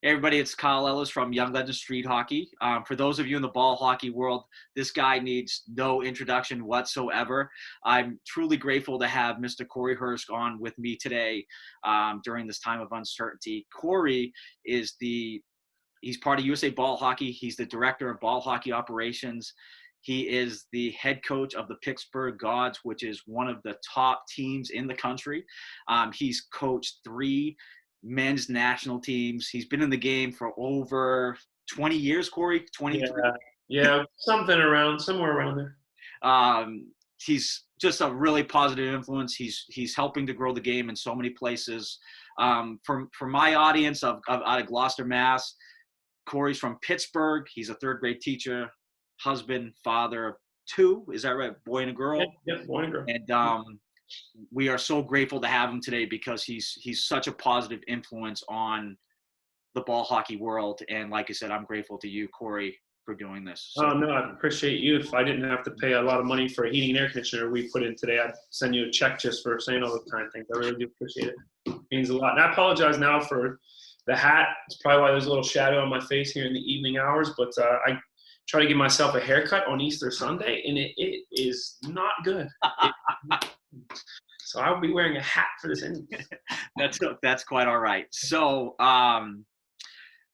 Hey everybody, it's Kyle Ellis from Young Legends Street Hockey. For those of you in the ball hockey world, this guy needs no introduction whatsoever. I'm truly grateful to have Mr. Cory Herschk on with me today during this time of uncertainty. Cory he's part of USA Ball Hockey. He's the director of ball hockey operations. He is the head coach of the Pittsburgh Gods, which is one of the top teams in the country. He's coached 3 men's national teams. He's been in the game for over 20 years, Cory, 23. Yeah, somewhere around there. He's just a really positive influence. He's helping to grow the game in so many places. For my audience out of Gloucester, Mass, Cory's from Pittsburgh. He's a 3rd grade teacher, husband, father of 2. Is that right? Boy and a girl? Yeah, boy and a girl. And we are so grateful to have him today because he's such a positive influence on the ball hockey world. And like I said, I'm grateful to you, Cory, for doing this. So. Oh, no, I appreciate you. If I didn't have to pay a lot of money for a heating and air conditioner we put in today, I'd send you a check just for saying all the kind things. I really do appreciate it. It means a lot. And I apologize now for the hat. It's probably why there's a little shadow on my face here in the evening hours, but I try to give myself a haircut on Easter Sunday, and it is not good. So I'll be wearing a hat for this interview. That's quite all right. So,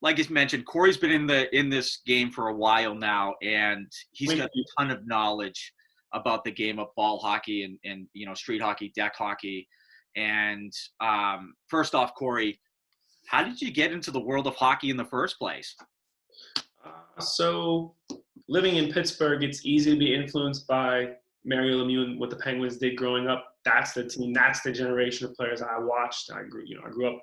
like I mentioned, Cory's been in this game for a while now, and he's got a ton of knowledge about the game of ball hockey and street hockey, deck hockey. And first off, Cory, how did you get into the world of hockey in the first place? So living in Pittsburgh, it's easy to be influenced by Mario Lemieux and what the Penguins did growing up. That's the team. That's the generation of players I watched. I grew up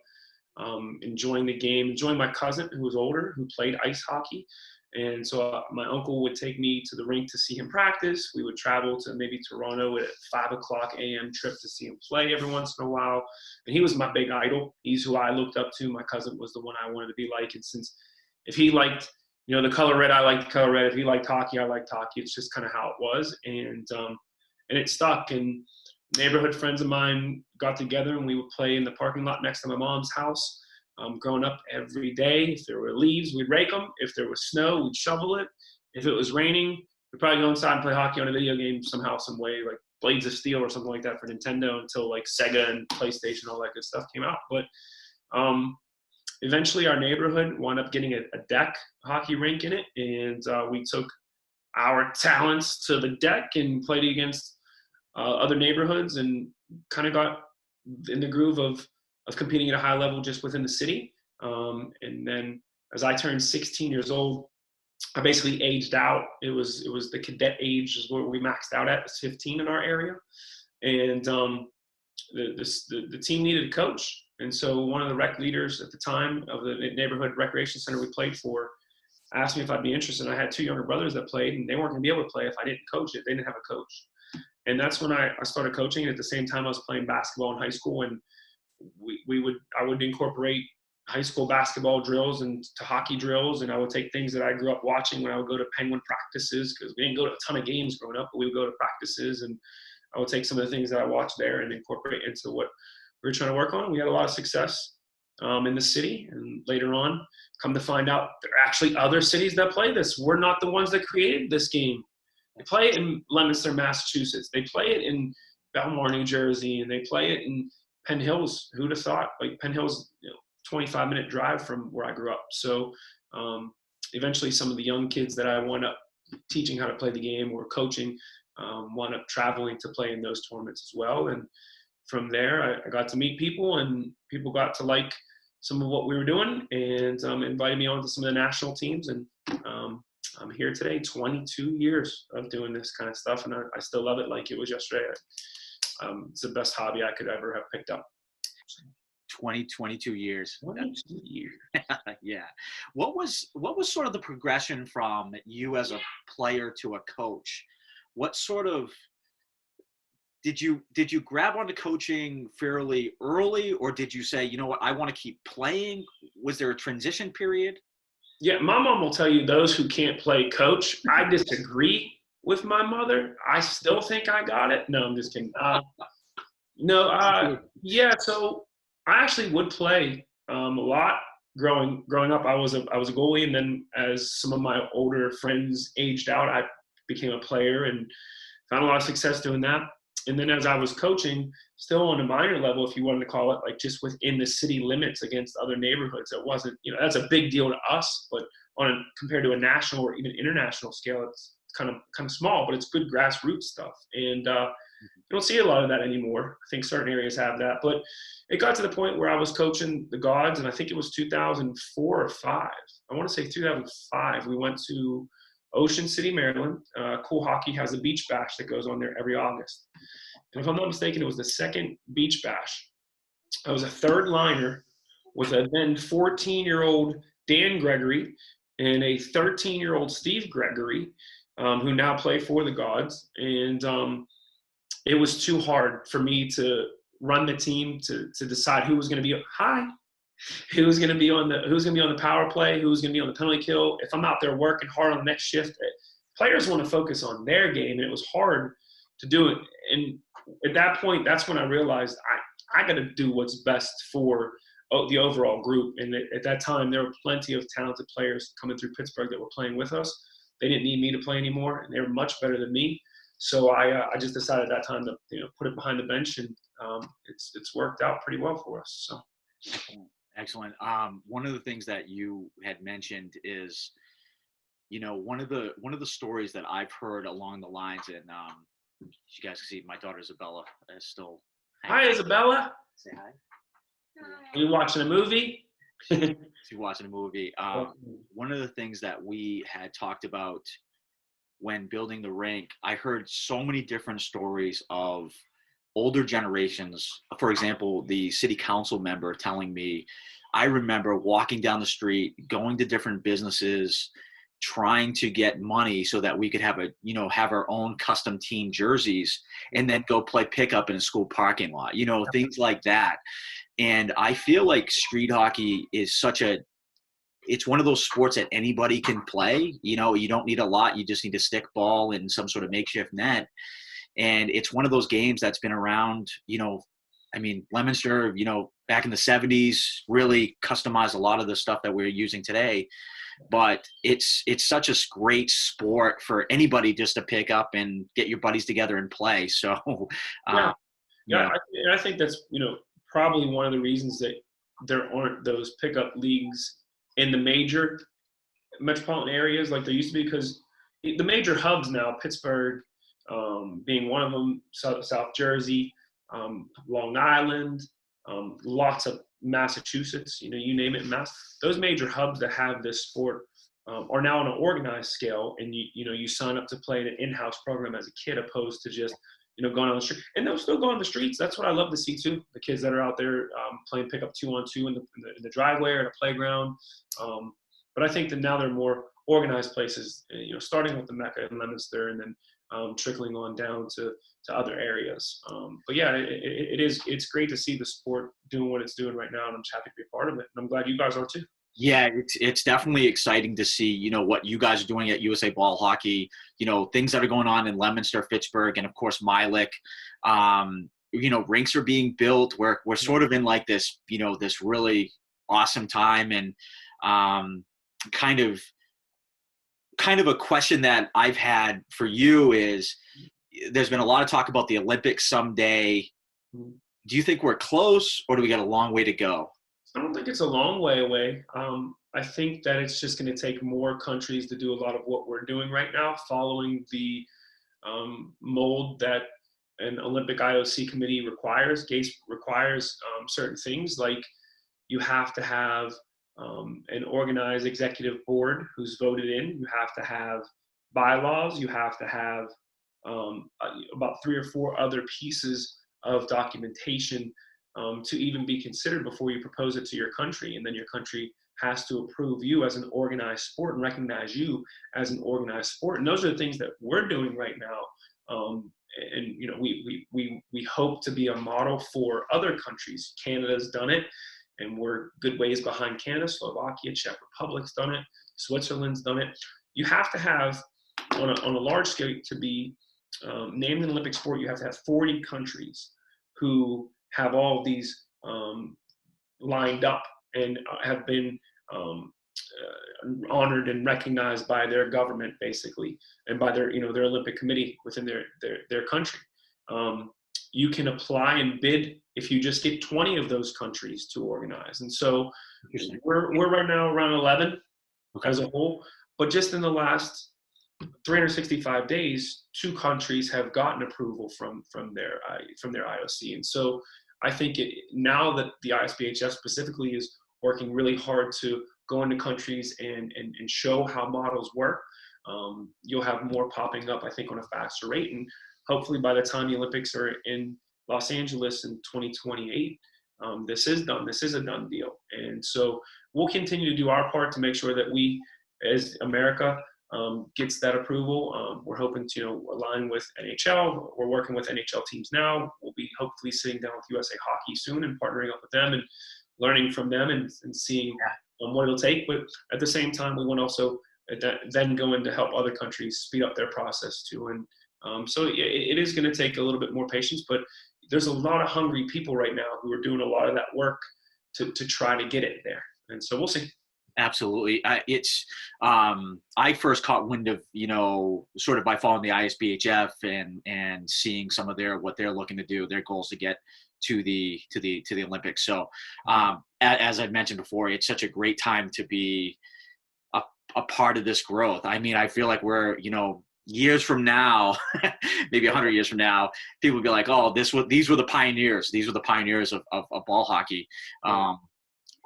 enjoying the game, enjoying my cousin who was older, who played ice hockey. And so my uncle would take me to the rink to see him practice. We would travel to maybe Toronto at 5:00 a.m. trip to see him play every once in a while. And he was my big idol. He's who I looked up to. My cousin was the one I wanted to be like. And since if he liked the color red, I liked the color red. If he liked hockey, I liked hockey. It's just kind of how it was. And it stuck. And neighborhood friends of mine got together and we would play in the parking lot next to my mom's house. Growing up every day, if there were leaves, we'd rake them. If there was snow, we'd shovel it. If it was raining, we'd probably go inside and play hockey on a video game somehow, some way, like Blades of Steel or something like that for Nintendo until like Sega and PlayStation, all that good stuff came out. But eventually our neighborhood wound up getting a deck hockey rink in it, and we took our talents to the deck and played against other neighborhoods and kind of got in the groove of competing at a high level just within the city. And then as I turned 16 years old, I basically aged out. It was the cadet age is what we maxed out at, 15 in our area. And the team needed a coach. And so one of the rec leaders at the time of the neighborhood recreation center we played for asked me if I'd be interested. And I had 2 younger brothers that played, and they weren't going to be able to play if I didn't coach it. They didn't have a coach. And that's when I started coaching. And at the same time, I was playing basketball in high school, and I would incorporate high school basketball drills and to hockey drills, and I would take things that I grew up watching when I would go to Penguin practices, because we didn't go to a ton of games growing up, but we would go to practices, and I would take some of the things that I watched there and incorporate into what we were trying to work on. We had a lot of success in the city, and later on, come to find out there are actually other cities that play this. We're not the ones that created this game. They play it in Leominster, Massachusetts. They play it in Belmar, New Jersey, and they play it in Penn Hills. Who'd have thought? Like Penn Hills, 25-minute drive from where I grew up. So eventually some of the young kids that I wound up teaching how to play the game or coaching wound up traveling to play in those tournaments as well. And from there, I got to meet people, and people got to like some of what we were doing, and invited me on to some of the national teams. And I'm here today, 22 years of doing this kind of stuff, and I still love it like it was yesterday. It's the best hobby I could ever have picked up. 22 years. 22 years. Yeah. What was sort of the progression from you as a player to a coach? What sort of did you grab onto coaching fairly early, or did you say, you know what, I want to keep playing? Was there a transition period? Yeah, my mom will tell you those who can't play coach. I disagree with my mother. I still think I got it. No, I'm just kidding. Yeah, so I actually would play a lot growing up, I was a goalie, and then as some of my older friends aged out, I became a player and found a lot of success doing that. And then as I was coaching, still on a minor level, if you wanted to call it, like just within the city limits against other neighborhoods, it wasn't, that's a big deal to us, but compared to a national or even international scale, it's kind of small, but it's good grassroots stuff. And you don't see a lot of that anymore. I think certain areas have that, but it got to the point where I was coaching the Gods, and I think it was 2004 or 5. I want to say 2005. We went to Ocean City, Maryland. Cool Hockey has a beach bash that goes on there every August. And if I'm not mistaken, it was the second beach bash. I was a third liner with a then 14-year-old Dan Gregory and a 13-year-old Steve Gregory, who now play for the Gods. And it was too hard for me to run the team to decide who was going to be who's going to be on the power play, who's going to be on the penalty kill. If I'm out there working hard on the next shift, players want to focus on their game, and it was hard to do it. And at that point, that's when I realized I got to do what's best for the overall group. And at that time, there were plenty of talented players coming through Pittsburgh that were playing with us. They didn't need me to play anymore, and they were much better than me. So I just decided at that time to put it behind the bench, and it's worked out pretty well for us. So. Excellent. One of the things that you had mentioned is, one of the stories that I've heard along the lines, and you guys can see my daughter Isabella is still. Hi, Isabella. Say hi. Are you watching a movie? She's watching a movie. One of the things that we had talked about when building the rink, I heard so many different stories of older generations. For example, the city council member telling me, I remember walking down the street, going to different businesses, trying to get money so that we could have our own custom team jerseys and then go play pickup in a school parking lot, things like that. And I feel like street hockey is it's one of those sports that anybody can play. You don't need a lot. You just need a stick ball and some sort of makeshift net. And it's one of those games that's been around, Leominster, back in the 70s, really customized a lot of the stuff that we're using today. But it's such a great sport for anybody just to pick up and get your buddies together and play. So, I think that's, probably one of the reasons that there aren't those pickup leagues in the major metropolitan areas like there used to be, because the major hubs now, Pittsburgh, being one of them, South Jersey, Long Island, lots of Massachusetts, you name it, those major hubs that have this sport are now on an organized scale, and you sign up to play in an in-house program as a kid, opposed to just going on the street. And they'll still go on the streets. That's what I love to see too. The kids that are out there playing pickup 2-on-2 in the driveway or in a playground. But I think that now they're more organized places, starting with the Mecca in Leominster, and then trickling on down to other areas. But yeah, it's great to see the sport doing what it's doing right now, and I'm just happy to be a part of it. And I'm glad you guys are too. Yeah, it's definitely exciting to see, what you guys are doing at USA Ball Hockey, things that are going on in Leominster, Fitchburg, and of course, Milik. Rinks are being built. We're sort of in like this, this really awesome time. And kind of a question that I've had for you is, there's been a lot of talk about the Olympics someday. Do you think we're close, or do we got a long way to go? I don't think it's a long way away. I think that it's just going to take more countries to do a lot of what we're doing right now, following the mold that an Olympic IOC committee requires. GACE requires certain things, like you have to have an organized executive board who's voted in. You have to have bylaws. You have to have about 3 or 4 other pieces of documentation to even be considered before you propose it to your country. And then your country has to approve you as an organized sport and recognize you as an organized sport. And those are the things that we're doing right now. We hope to be a model for other countries. Canada's done it, and we're good ways behind Canada. Slovakia, Czech Republic's done it. Switzerland's done it. You have to have, on a large scale, to be named an Olympic sport, you have to have 40 countries who have all of these lined up and have been honored and recognized by their government, basically, and by their their Olympic committee within their country. You can apply and bid if you just get 20 of those countries to organize. And so we're right now around 11 as a whole, but just in the last 365 days, 2 countries have gotten approval from their IOC. And so I think now that the ISBHF specifically is working really hard to go into countries and show how models work, you'll have more popping up, I think, on a faster rate. And hopefully by the time the Olympics are in Los Angeles in 2028, this is done. This is a done deal. And so we'll continue to do our part to make sure that we, as America, gets that approval. We're hoping to align with NHL. We're working with NHL teams now. We'll be hopefully sitting down with USA Hockey soon and partnering up with them and learning from them and seeing what it'll take. But at the same time, we want to also then go in to help other countries speed up their process too. And so it is going to take a little bit more patience, but there's a lot of hungry people right now who are doing a lot of that work to try to get it there. And so we'll see. Absolutely. I first caught wind of, sort of by following the ISBHF and seeing some of what they're looking to do, their goals to get to the Olympics. So, as I've mentioned before, it's such a great time to be a part of this growth. I mean, I feel like we're, years from now, maybe 100 years from now, people will be like, oh, these were the pioneers. These were the pioneers of ball hockey.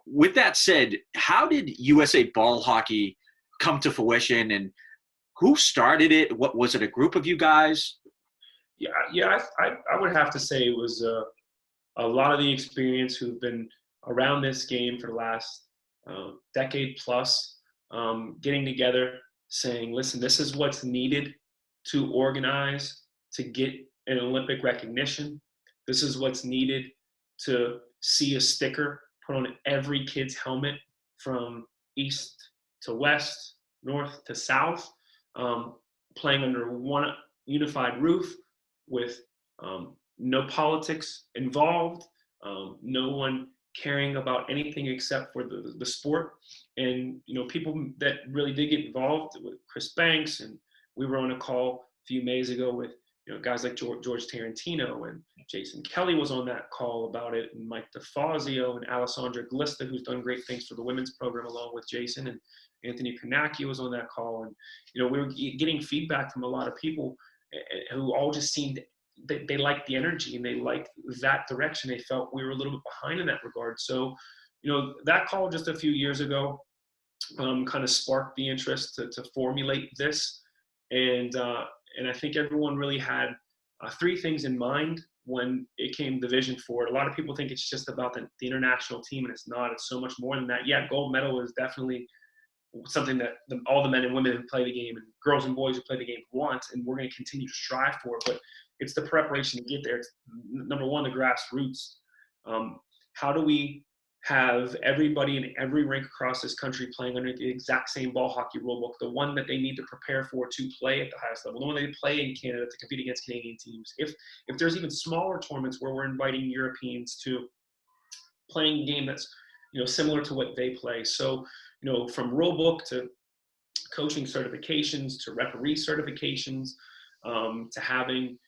With that said, how did USA Ball Hockey come to fruition, and who started it? What was it? A group of you guys? Yeah. I would have to say it was a lot of the experience who've been around this game for the last decade plus, getting together, saying, listen, this is what's needed to organize to get an Olympic recognition. This is what's needed to see a sticker put on every kid's helmet from east to west, north to south, playing under one unified roof with no politics involved, no one caring about anything except for the sport. And, people that really did get involved with Chris Banks, and we were on a call a few Mays ago with guys like George Tarantino, and Jason Kelly was on that call about it, and Mike DeFazio and Alessandra Glista, who's done great things for the women's program along with Jason, and Anthony Kanaki was on that call. And, we were getting feedback from a lot of people who all just seemed, they liked the energy and they liked that direction. They felt we were a little bit behind in that regard. So, that call just a few years ago kind of sparked the interest to formulate this. And I think everyone really had 3 things in mind when it came to vision for it. A lot of people think it's just about the international team, and it's not. It's so much more than that. Yeah, gold medal is definitely something that all the men and women who play the game, and girls and boys who play the game, want, and we're going to continue to strive for. But it's the preparation to get there. It's, number one, the grassroots. How do we have everybody in every rink across this country playing under the exact same ball hockey rulebook, the one that they need to prepare for to play at the highest level, the one they play in Canada to compete against Canadian teams? If there's even smaller tournaments where we're inviting Europeans to playing a game that's similar to what they play. So from rulebook to coaching certifications to referee certifications, to having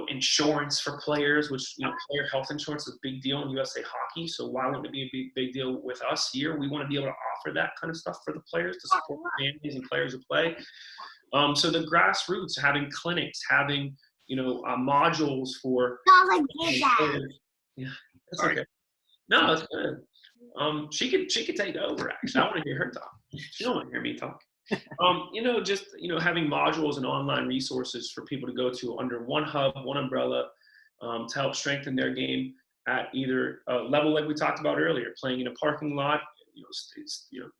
insurance for players, which player health insurance is a big deal in USA Hockey. So why wouldn't it be a big deal with us here? We want to be able to offer that kind of stuff for the players to support the families and players who play. So the grassroots, having clinics, having modules for. Yeah, that's okay. No, it's good. She could take over. Actually, I want to hear her talk. She don't want to hear me talk. Just having modules and online resources for people to go to under one hub, one umbrella, to help strengthen their game at either level like we talked about earlier, playing in a parking lot,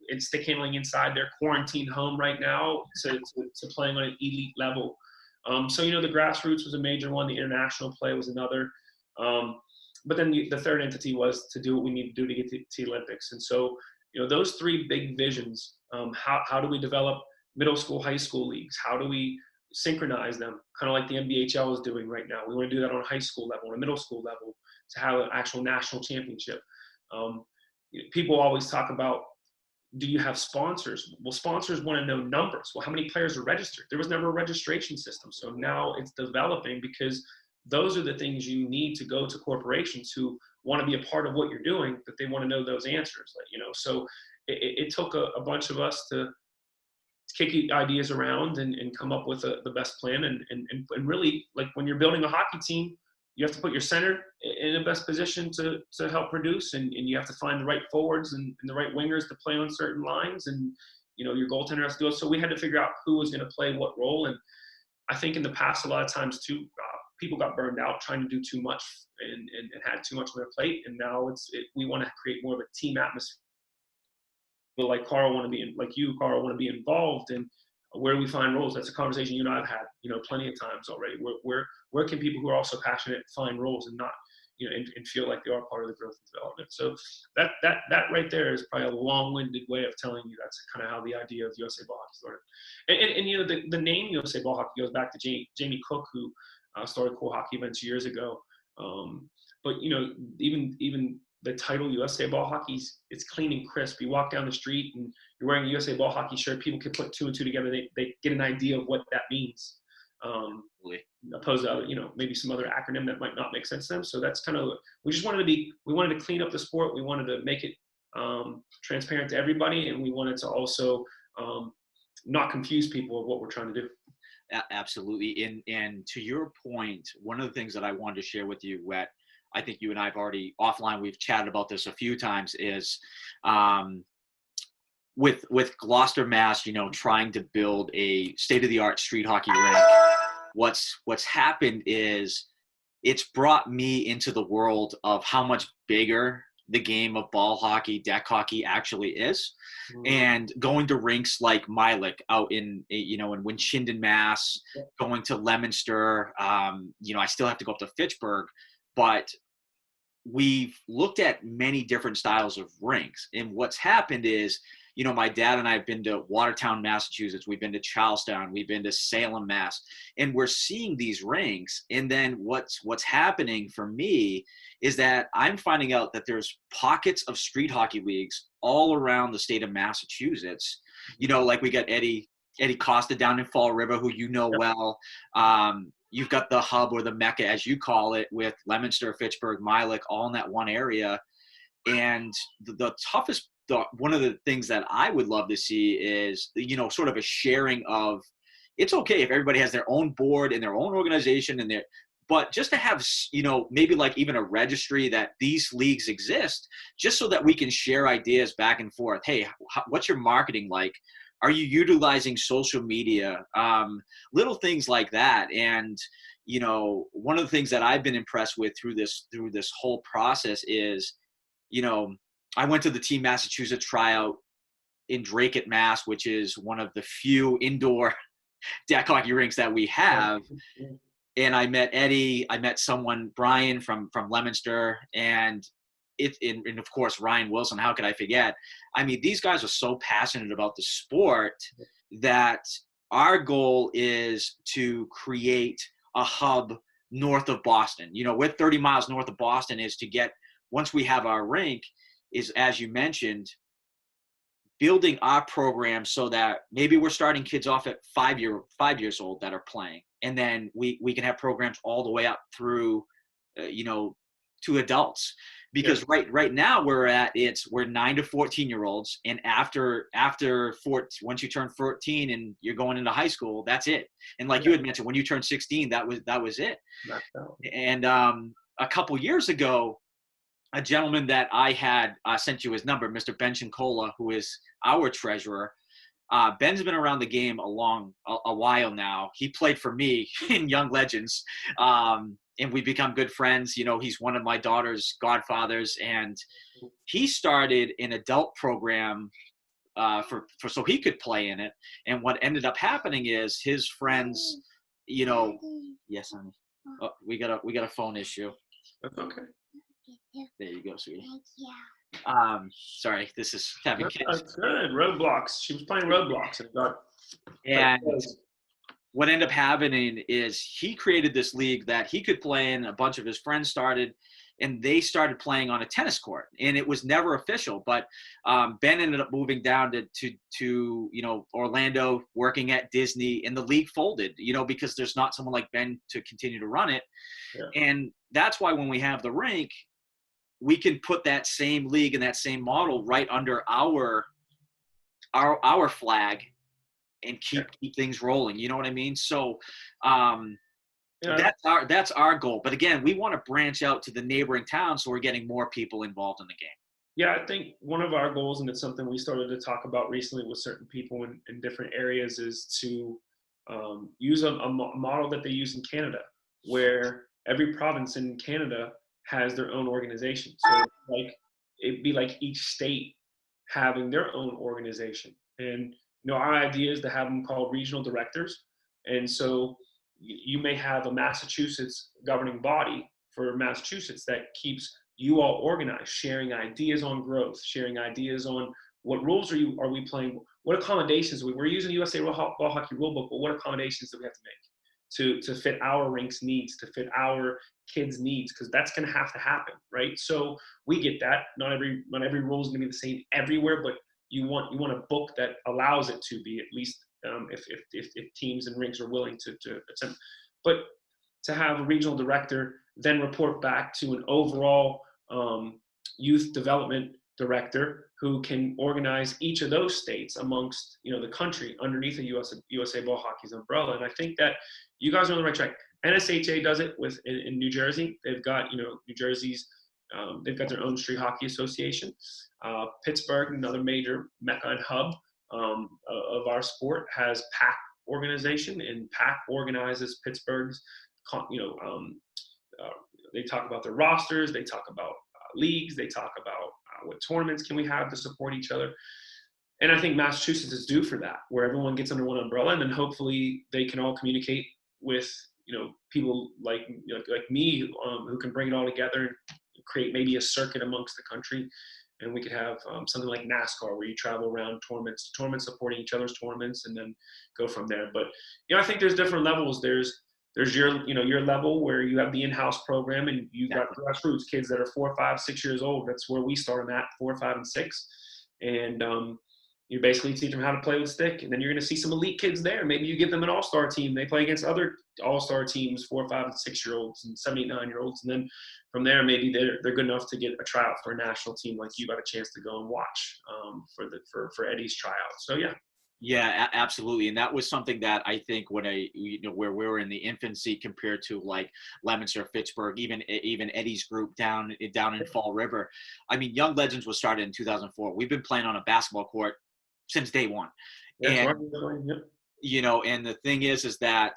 it's stick handling inside their quarantined home right now, to playing on an elite level. So the grassroots was a major one. The international play was another. But then the third entity was to do what we need to do to get to the Olympics. And so, those 3 big visions, how do we develop middle school, high school leagues? How do we synchronize them? Kind of like the NBHL is doing right now. We want to do that on a high school level, on a middle school level, to have an actual national championship. people always talk about, do you have sponsors? Well, sponsors want to know numbers. Well, how many players are registered? There was never a registration system. So now it's developing, because those are the things you need to go to corporations who want to be a part of what you're doing, that they want to know those answers. Like, so it took a bunch of us to kick ideas around and come up with the best plan. And really, like, when you're building a hockey team, you have to put your center in the best position to help produce, and you have to find the right forwards and the right wingers to play on certain lines, and your goaltender has to do it. So we had to figure out who was going to play what role. And I think in the past, a lot of times too, people got burned out trying to do too much and had too much on their plate. And now we want to create more of a team atmosphere. But like Carl want to be like you, Carl, want to be involved in where we find roles. That's a conversation you and I've had, plenty of times already. Where can people who are also passionate find roles and not, and feel like they are part of the growth and development. So that right there is probably a long-winded way of telling you that's kind of how the idea of USA Ball Hockey started. And the name USA Ball Hockey goes back to Jamie Cook, who started Cool Hockey Events years ago. But even the title USA Ball Hockey, it's clean and crisp. You walk down the street and you're wearing a USA Ball Hockey shirt, people can put two and two together. They get an idea of what that means. Opposed to other, maybe some other acronym that might not make sense to them. So that's kind of, we wanted to clean up the sport. We wanted to make it transparent to everybody. And we wanted to also not confuse people of what we're trying to do. Absolutely. And to your point, one of the things that I wanted to share with you, Wet, I think you and I have already offline, we've chatted about this a few times, is with Gloucester, Mass, trying to build a state-of-the-art street hockey rink. What's happened is it's brought me into the world of how much bigger the game of ball hockey, deck hockey actually is. And going to rinks like Milik out in Winchendon, Mass, going to Leominster, I still have to go up to Fitchburg, but we've looked at many different styles of rinks. And what's happened is, my dad and I have been to Watertown, Massachusetts. We've been to Charlestown. We've been to Salem, Mass. And we're seeing these rinks. And then what's happening for me is that I'm finding out that there's pockets of street hockey leagues all around the state of Massachusetts. Like we got Eddie Costa down in Fall River, who well. You've got the hub, or the Mecca, as you call it, with Leominster, Fitchburg, Milik, all in that one area. And one of the things that I would love to see is, sort of a sharing of, it's okay if everybody has their own board and their own organization but just to have, maybe like even a registry that these leagues exist, just so that we can share ideas back and forth. Hey, what's your marketing like? Are you utilizing social media? Little things like that. And, one of the things that I've been impressed with through this whole process is, I went to the Team Massachusetts tryout in Drake, Mass, which is one of the few indoor deck hockey rinks that we have. And I met Eddie, I met Brian from Leominster, and of course, Ryan Wilson. How could I forget? I mean, these guys are so passionate about the sport that our goal is to create a hub north of Boston. We're 30 miles north of Boston, is to get, once we have our rink, is, as you mentioned, building our program so that maybe we're starting kids off at 5 years old that are playing. And then we can have programs all the way up through, to adults. Because right now we're 9 to 14-year-olds, and once you turn 14 and you're going into high school, that's it. And like you had mentioned, when you turned 16, that was it. And a couple years ago, a gentleman that I had sent you his number, Mr. Ben Shinkola, who is our treasurer. Ben's been around the game a while now. He played for me in Young Legends. And we've become good friends. He's one of my daughter's godfathers, and he started an adult program so he could play in it. And what ended up happening is his friends, yes, honey. Oh, we got a phone issue. That's okay. There you go, sweetie. Thank you. Sorry, this is having kids. That's good. Roblox. She was playing Roblox and what ended up happening is he created this league that he could play in. A bunch of his friends started, and they started playing on a tennis court, and it was never official. But Ben ended up moving down to Orlando, working at Disney, and the league folded, because there's not someone like Ben to continue to run it. Yeah. And that's why when we have the rink, we can put that same league and that same model right under our flag and keep things rolling. You know what I mean? So that's our goal. But again, we want to branch out to the neighboring towns so we're getting more people involved in the game. Yeah, I think one of our goals, and it's something we started to talk about recently with certain people in different areas, is to use a model that they use in Canada, where every province in Canada has their own organization. So it'd be like each state having their own organization. And our idea is to have them called regional directors. And so you may have a Massachusetts governing body for Massachusetts that keeps you all organized, sharing ideas on growth, sharing ideas on what rules are we playing, what accommodations we're using USA Ball Hockey Rulebook, but what accommodations do we have to make to fit our rink's needs, to fit our kids' needs, because that's going to have to happen, right? So we get that. Not every rule is going to be the same everywhere, but you want a book that allows it to be, at least if teams and rinks are willing to attempt. But to have a regional director then report back to an overall youth development director who can organize each of those states amongst the country underneath the USA Ball Hockey's umbrella. And I think that you guys are on the right track. NSHA does it in New Jersey. They've got New Jersey's they've got their own street hockey association. Pittsburgh, another major mecca and hub of our sport, has PAC organization, and PAC organizes Pittsburgh's. They talk about their rosters, they talk about leagues, they talk about what tournaments can we have to support each other. And I think Massachusetts is due for that, where everyone gets under one umbrella, and then hopefully they can all communicate with people like me who can bring it all together and create maybe a circuit amongst the country. And we could have something like NASCAR, where you travel around tournaments to tournaments, supporting each other's tournaments, and then go from there. But I think there's different levels. There's your level where you have the in-house program, and you've got grassroots kids that are 4, 5, 6 years old. That's where we start them at, 4, 5, and 6. And you basically teach them how to play with stick. And then you're going to see some elite kids there. Maybe you give them an all-star team. They play against other all-star teams, 4, 5, and 6-year-olds and 7, 8, 9-year-olds. And then from there, maybe they're good enough to get a tryout for a national team, like you got a chance to go and watch for Eddie's tryout. So yeah. Yeah, absolutely. And that was something that I think when where we were in the infancy compared to like Leominster, Fitchburg, even Eddie's group down in Fall River. I mean, Young Legends was started in 2004. We've been playing on a basketball court since day one. Yeah, and the thing is that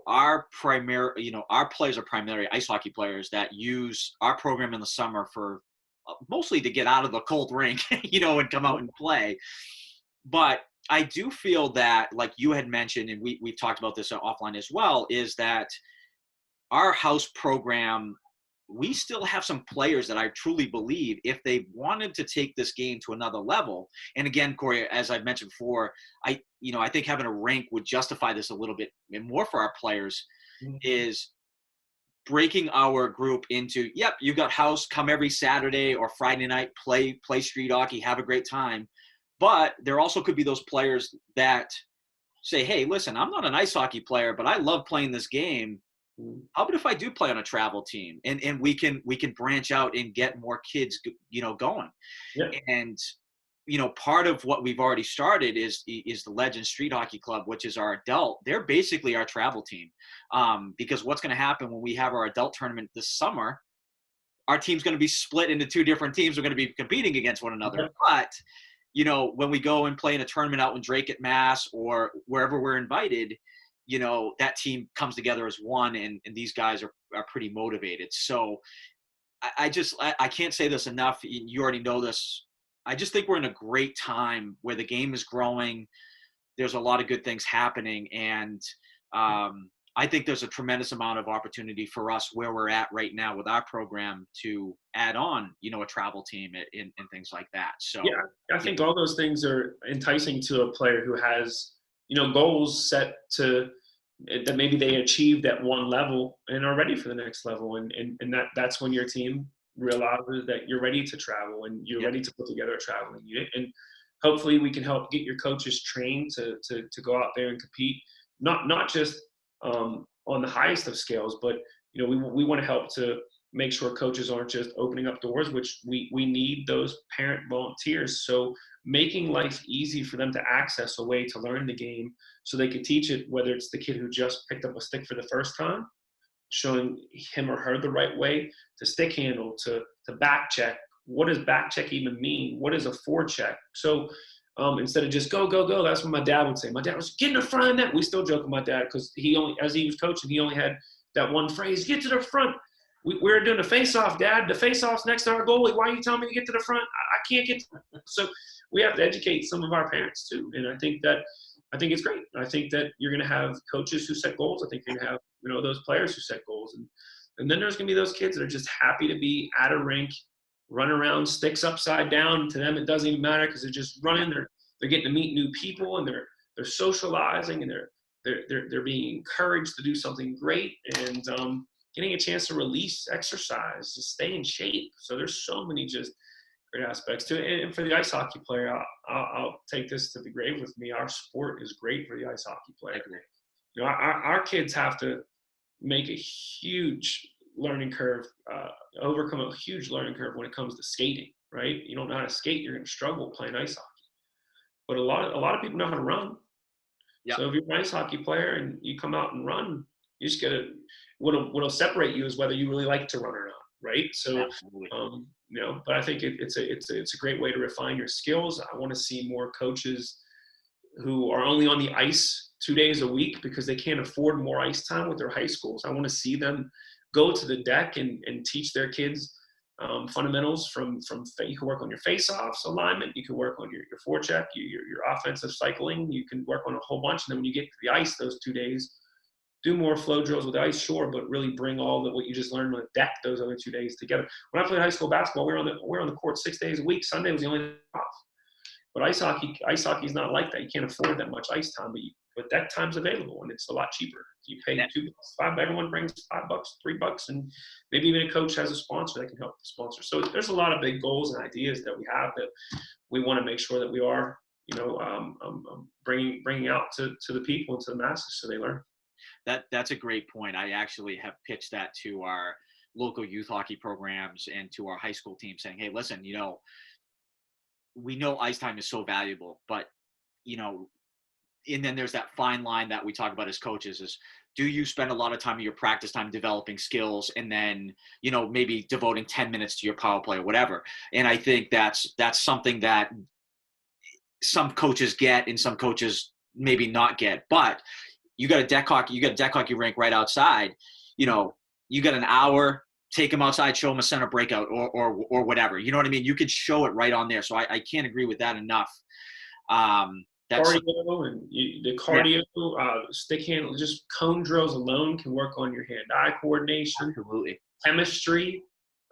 our players are primarily ice hockey players that use our program in the summer for mostly to get out of the cold rink, and come out and play. But I do feel that, like you had mentioned, and we've talked about this offline as well, is that our house program, we still have some players that I truly believe, if they wanted to take this game to another level, and again, Cory, as I've mentioned before, I think having a rink would justify this a little bit more for our players, is breaking our group into, you got house, come every Saturday or Friday night, play street hockey, have a great time. But there also could be those players that say, hey, listen, I'm not an ice hockey player, but I love playing this game. How about if I do play on a travel team, and we can branch out and get more kids, going. Yeah. And, part of what we've already started is the Legends Street Hockey Club, which is our adult. They're basically our travel team. Because what's going to happen when we have our adult tournament this summer, our team's going to be split into 2 different teams. We're going to be competing against one another. Yeah. But when we go and play in a tournament out in Drake at Mass or wherever we're invited, that team comes together as one, and these guys are pretty motivated. So I can't say this enough. You already know this. I just think we're in a great time where the game is growing. There's a lot of good things happening. And I think there's a tremendous amount of opportunity for us where we're at right now with our program to add on, a travel team and things like that. So yeah, I think all those things are enticing to a player who has, goals set to that maybe they achieved at one level and are ready for the next level. And that's when your team realizes that you're ready to travel and you're Yep. ready to put together a traveling unit. And hopefully we can help get your coaches trained to go out there and compete, not just on the highest of scales, but we want to help to make sure coaches aren't just opening up doors, which we need those parent volunteers. So making life easy for them to access a way to learn the game so they could teach it, whether it's the kid who just picked up a stick for the first time, showing him or her the right way to stick handle, to back check. What does back check even mean? What is a forecheck? So instead of just go, go, go, that's what my dad would say. My dad was, get in the front of net. We still joke with my dad because as he was coaching, he only had that one phrase, get to the front. We're doing a face-off, Dad. The face-off's next to our goalie. Why are you telling me to get to the front? I can't get to. So we have to educate some of our parents too. And I think it's great. I think that you're going to have coaches who set goals. I think you're going to have those players who set goals, and then there's going to be those kids that are just happy to be at a rink, run around, sticks upside down. To them, it doesn't even matter because they're just running. They're getting to meet new people, and they're socializing, and they're being encouraged to do something great, and getting a chance to release, exercise, to stay in shape. So there's so many just great aspects to it. And for the ice hockey player, I'll take this to the grave with me. Our sport is great for the ice hockey player. Our kids have to make a huge learning curve, overcome a huge learning curve when it comes to skating, right? You don't know how to skate, you're going to struggle playing ice hockey. But a lot of people know how to run. Yep. So if you're an ice hockey player and you come out and run, you just gotta. What'll separate you is whether you really like to run or not, right? So, but I think it's a great way to refine your skills. I want to see more coaches who are only on the ice 2 days a week because they can't afford more ice time with their high schools. I want to see them go to the deck and teach their kids fundamentals from you can work on your face-offs alignment, you can work on your forecheck, your offensive cycling, you can work on a whole bunch. And then when you get to the ice those 2 days, do more flow drills with ice, sure, but really bring all what you just learned on the deck those other 2 days together. When I played high school basketball, we were on the court 6 days a week. Sunday was the only day off. But ice hockey is not like that. You can't afford that much ice time, but that time's available and it's a lot cheaper. You pay $2, $5. Everyone brings $5, $3, and maybe even a coach has a sponsor that can help the sponsor. So there's a lot of big goals and ideas that we have that we want to make sure that we are, bringing out to the people and to the masses so they learn. That's a great point. I actually have pitched that to our local youth hockey programs and to our high school team saying, hey, listen, we know ice time is so valuable, but, and then there's that fine line that we talk about as coaches is, do you spend a lot of time of your practice time developing skills and then, maybe devoting 10 minutes to your power play or whatever? And I think that's something that some coaches get and some coaches maybe not get, but you got a deck hockey rink right outside, you got an hour, take them outside, show them a center breakout or whatever. You know what I mean? You could show it right on there. So I can't agree with that enough. Cardio and the cardio, stick handle, just cone drills alone can work on your hand-eye coordination. Absolutely. Chemistry.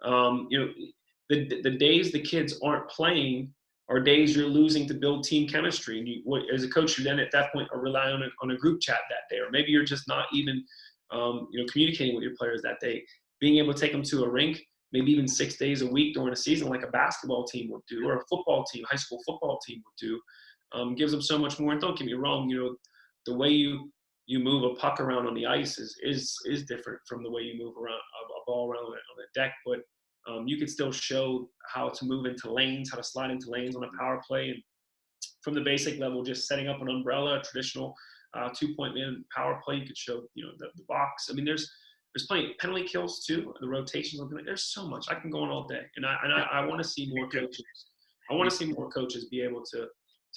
The days the kids aren't playing are days you're losing to build team chemistry. And as a coach, you then at that point are relying on a group chat that day, or maybe you're just not even communicating with your players that day. Being able to take them to a rink, maybe even 6 days a week during a season, like a basketball team would do, or a football team, high school football team would do, gives them so much more. And don't get me wrong, the way you move a puck around on the ice is different from the way you move around a ball around on the deck, but you can still show how to move into lanes, how to slide into lanes on a power play. And from the basic level, just setting up an umbrella, traditional 2-point man power play, you could show, the box. I mean, there's plenty of penalty kills too, the rotations. There's so much. I can go on all day. And I want to see more coaches. I want to see more coaches be able to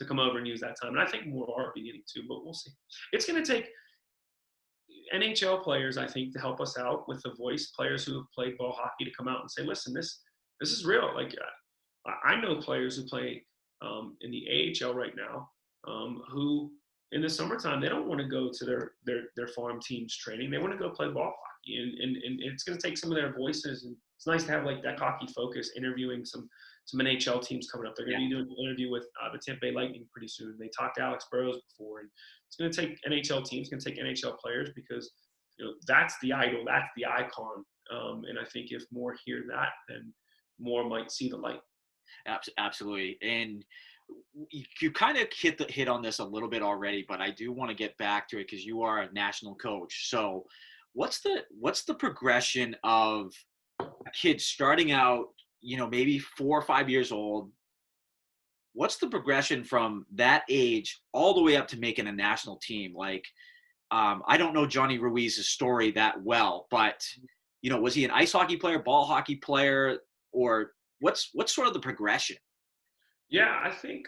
come over and use that time. And I think more are beginning to, but we'll see. It's going to take NHL players, I think, to help us out with the voice, players who have played ball hockey to come out and say, listen, this is real. Like, I know players who play in the AHL right now who in the summertime, they don't want to go to their farm team's training. They want to go play ball hockey. And it's going to take some of their voices. And it's nice to have like that hockey focus, interviewing some some NHL teams coming up. They're going to be doing an interview with the Tampa Bay Lightning pretty soon. They talked to Alex Burrows before, and it's going to take NHL teams, it's going to take NHL players because that's the idol, that's the icon. And I think if more hear that, then more might see the light. Absolutely. And you kind of hit on this a little bit already, but I do want to get back to it because you are a national coach. So what's the progression of a kid starting out, maybe 4 or 5 years old? What's the progression from that age all the way up to making a national team? Like, I don't know Johnny Ruiz's story that well, but was he an ice hockey player, ball hockey player, or what's sort of the progression? Yeah, I think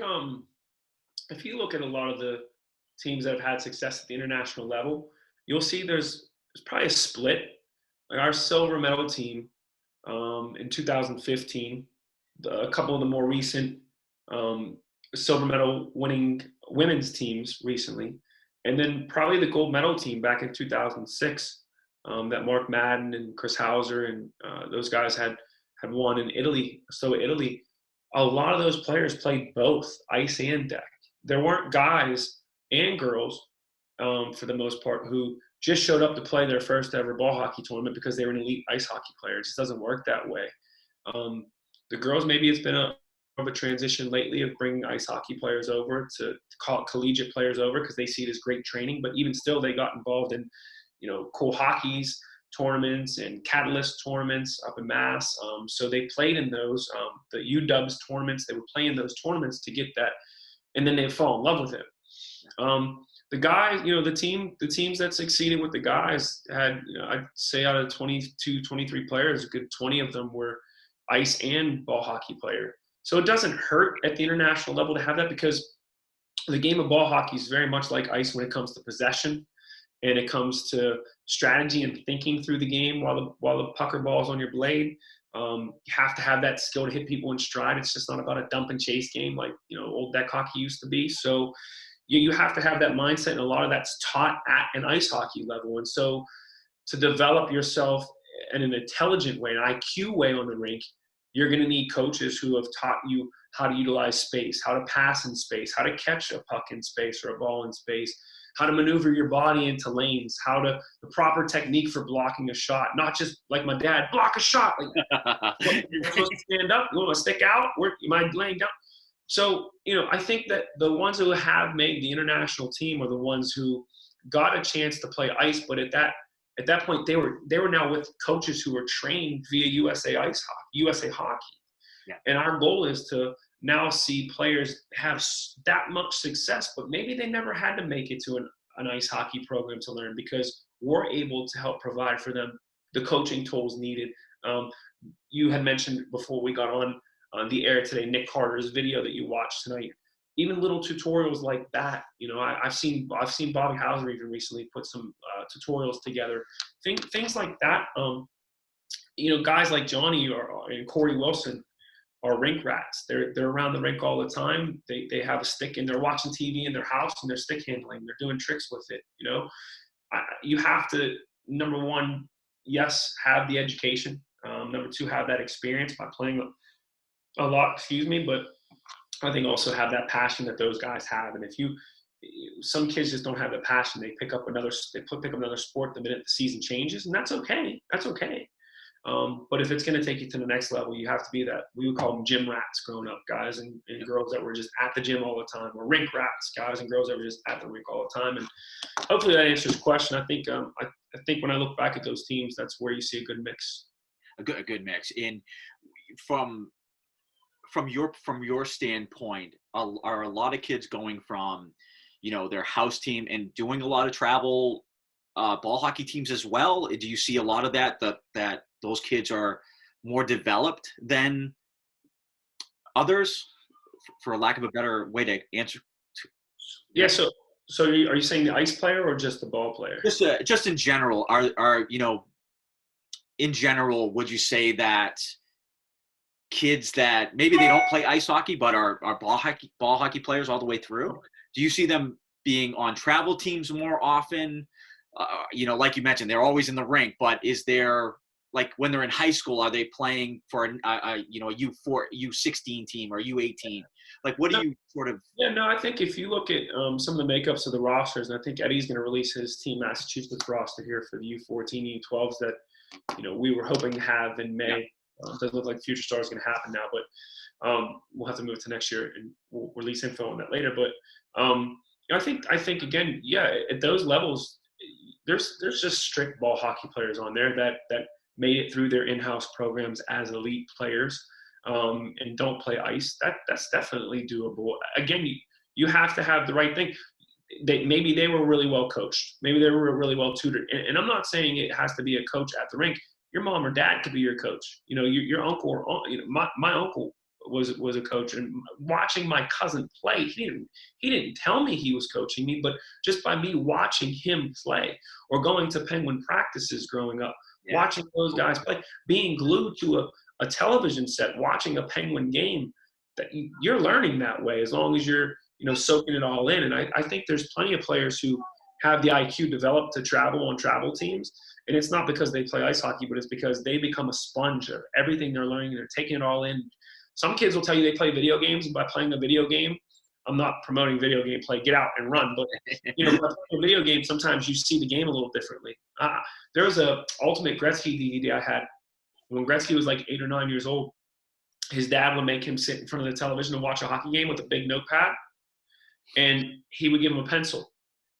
if you look at a lot of the teams that have had success at the international level, you'll see there's probably a split. Like our silver medal team in 2015, a couple of the more recent silver medal winning women's teams recently, and then probably the gold medal team back in 2006 that Mark Madden and Chris Hauser and those guys had won in Italy. So Italy, a lot of those players played both ice and deck. There weren't guys and girls, for the most part, who just showed up to play their first ever ball hockey tournament because they were an elite ice hockey player. It just doesn't work that way. The girls, maybe it's been of a transition lately of bringing ice hockey players over to call it collegiate players over because they see it as great training. But even still, they got involved in, cool hockey's tournaments and catalyst tournaments up in Mass. So they played in those, the UW's tournaments. They would play in those tournaments to get that, and then they'd fall in love with it. The guys, the teams that succeeded with the guys had, I'd say out of 22, 23 players, a good 20 of them were ice and ball hockey player. So it doesn't hurt at the international level to have that because the game of ball hockey is very much like ice when it comes to possession and it comes to strategy and thinking through the game while the pucker ball is on your blade. You have to have that skill to hit people in stride. It's just not about a dump and chase game like, old deck hockey used to be. So you have to have that mindset, and a lot of that's taught at an ice hockey level. And so to develop yourself in an intelligent way, an IQ way on the rink, you're going to need coaches who have taught you how to utilize space, how to pass in space, how to catch a puck in space or a ball in space, how to maneuver your body into lanes, the proper technique for blocking a shot, not just like my dad, block a shot. Like, you're supposed to stand up, you want to stick out, or you mind laying down. So, I think that the ones who have made the international team are the ones who got a chance to play ice, but at that point they were now with coaches who were trained via USA Hockey. Yeah. And our goal is to now see players have that much success, but maybe they never had to make it to an ice hockey program to learn because we're able to help provide for them the coaching tools needed. You had mentioned before we got on the air today, Nick Carter's video that you watched tonight. Even little tutorials like that, I've seen Bobby Hauser even recently put some tutorials together. Things like that. Guys like Johnny and Corey Wilson are rink rats. They're around the rink all the time. They have a stick and they're watching TV in their house and they're stick handling. They're doing tricks with it. You have to, number one, yes, have the education. Number two, have that experience by playing a lot, but I think also have that passion that those guys have. And some kids just don't have the passion. They pick up another sport the minute the season changes, and that's okay. That's okay. But if it's going to take you to the next level, you have to be that. We would call them gym rats growing up, guys and girls that were just at the gym all the time, or rink rats, guys and girls that were just at the rink all the time. And hopefully that answers the question. I think when I look back at those teams, that's where you see a good mix. A good mix. And from your standpoint, are a lot of kids going from, their house team and doing a lot of travel ball hockey teams as well? Do you see a lot of that those kids are more developed than others, for lack of a better way to answer? Yeah. So are you saying the ice player or just the ball player? Just in general, are in general, would you say that kids that maybe they don't play ice hockey but are ball hockey players all the way through, do you see them being on travel teams more often? Like you mentioned, they're always in the rink, but is there like when they're in high school, are they playing for a U16 team or U18? Like, what do you sort of? Yeah, no, I think if you look at some of the makeups of the rosters, and I think Eddie's going to release his Team Massachusetts roster here for the U14, U12s that we were hoping to have in May. Yeah. Doesn't look like Future Star is going to happen now, but we'll have to move to next year, and we'll release info on that later. But I think again, yeah, at those levels, there's just strict ball hockey players on there that made it through their in-house programs as elite players. And don't play ice, that's definitely doable. Again, you have to have the right thing. Maybe they were really well coached. Maybe they were really well tutored. And I'm not saying it has to be a coach at the rink. Your mom or dad could be your coach. Your uncle or my uncle was a coach. And watching my cousin play, he didn't tell me he was coaching me, but just by me watching him play or going to Penguin practices growing up, watching those guys play, being glued to a television set, watching a Penguin game, that you're learning that way as long as you're soaking it all in. And I think there's plenty of players who have the IQ developed to travel on travel teams. And it's not because they play ice hockey, but it's because they become a sponge of everything they're learning. They're taking it all in. Some kids will tell you they play video games, and by playing a video game, I'm not promoting video game play, get out and run. But, by playing a video game, sometimes you see the game a little differently. There was a Ultimate Gretzky DVD I had when Gretzky was like 8 or 9 years old. His dad would make him sit in front of the television and watch a hockey game with a big notepad, and he would give him a pencil,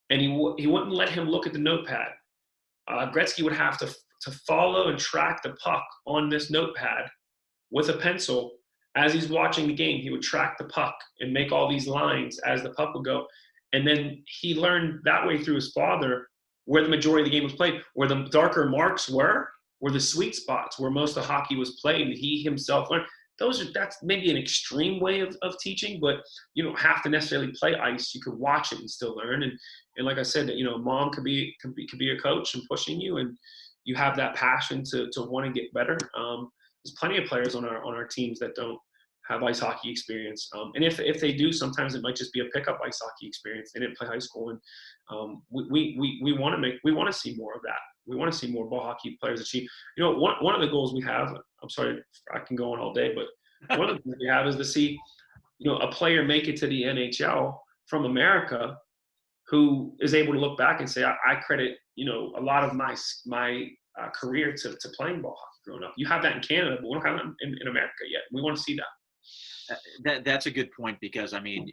and he wouldn't let him look at the notepad. Gretzky would have to follow and track the puck on this notepad with a pencil. As he's watching the game, he would track the puck and make all these lines as the puck would go. And then he learned that way through his father where the majority of the game was played, where the darker marks were the sweet spots where most of hockey was played, and he himself learned. That's maybe an extreme way of teaching, but you don't have to necessarily play ice. You could watch it and still learn. And like I said, mom could be a coach and pushing you, and you have that passion to want to get better. There's plenty of players on our teams that don't have ice hockey experience, and if they do, sometimes it might just be a pickup ice hockey experience. They didn't play high school, and we want to see more of that. We want to see more ball hockey players achieve. One of the goals we have. I'm sorry, I can go on all day, but one of the things we have is to see a player make it to the NHL from America, who is able to look back and say, I credit a lot of my career to playing ball hockey growing up. You have that in Canada, but we don't have that in America yet. We want to see that. That's a good point, because I mean,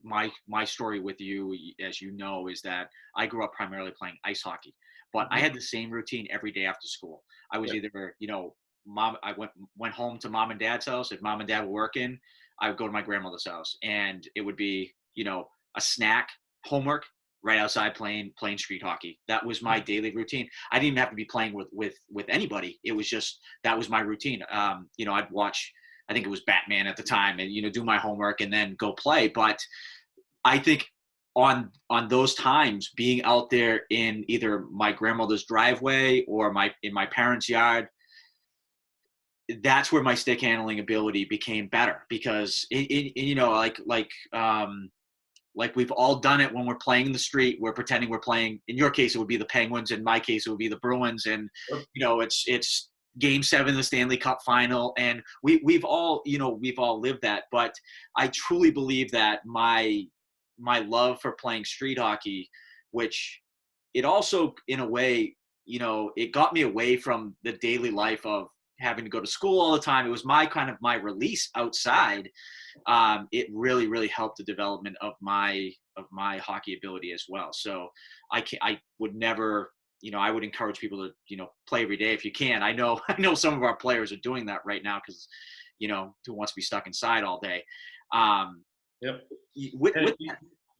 my story with you, as you know, is that I grew up primarily playing ice hockey, but I had the same routine every day after school. I was either I went home to mom and dad's house. If mom and dad were working, I would go to my grandmother's house, and it would be a snack, homework, right outside playing street hockey. That was my daily routine. I didn't even have to be playing with anybody. It was just, that was my routine. I'd watch, I think it was Batman at the time, and do my homework and then go play. But I think on those times, being out there in either my grandmother's driveway or in my parents' yard, that's where my stick handling ability became better, because like we've all done it when we're playing in the street. We're pretending we're playing. In your case, it would be the Penguins. In my case, it would be the Bruins. And it's Game 7 of the Stanley Cup Final, and we've all lived that. But I truly believe that my love for playing street hockey, which it also, in a way, it got me away from the daily life of having to go to school all the time. It was my release outside. It really, really helped the development of my hockey ability as well. So I would never, I would encourage people to, play every day if you can. I know some of our players are doing that right now, because, who wants to be stuck inside all day. Yep. If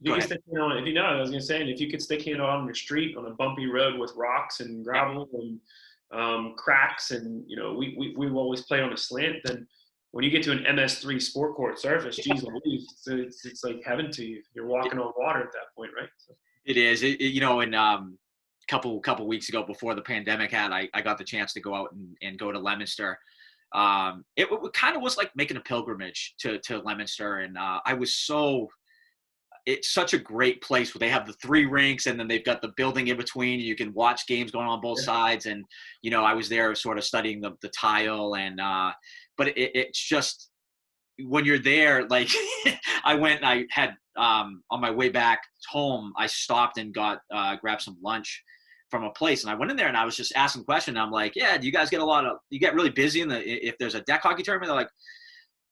you can stick on, if I was going to say, and if you could stick it on the street on a bumpy road with rocks and gravel and cracks, and we always play on a slant, then when you get to an MS3 sport court surface, geez Louise, it's like heaven to you. You're walking on water at that point, right? So. It is. And couple weeks ago, before the pandemic I got the chance to go out and go to Leominster. It kind of was like making a pilgrimage to Leominster, and I was so it's such a great place where they have the 3 rinks and then they've got the building in between. You can watch games going on both sides. And, I was there sort of studying the tile but it's just, when you're there, like I went and I had, on my way back home, I stopped and grabbed some lunch from a place. And I went in there and I was just asking questions. I'm like, yeah, do you guys you get really busy if there's a deck hockey tournament? They're like,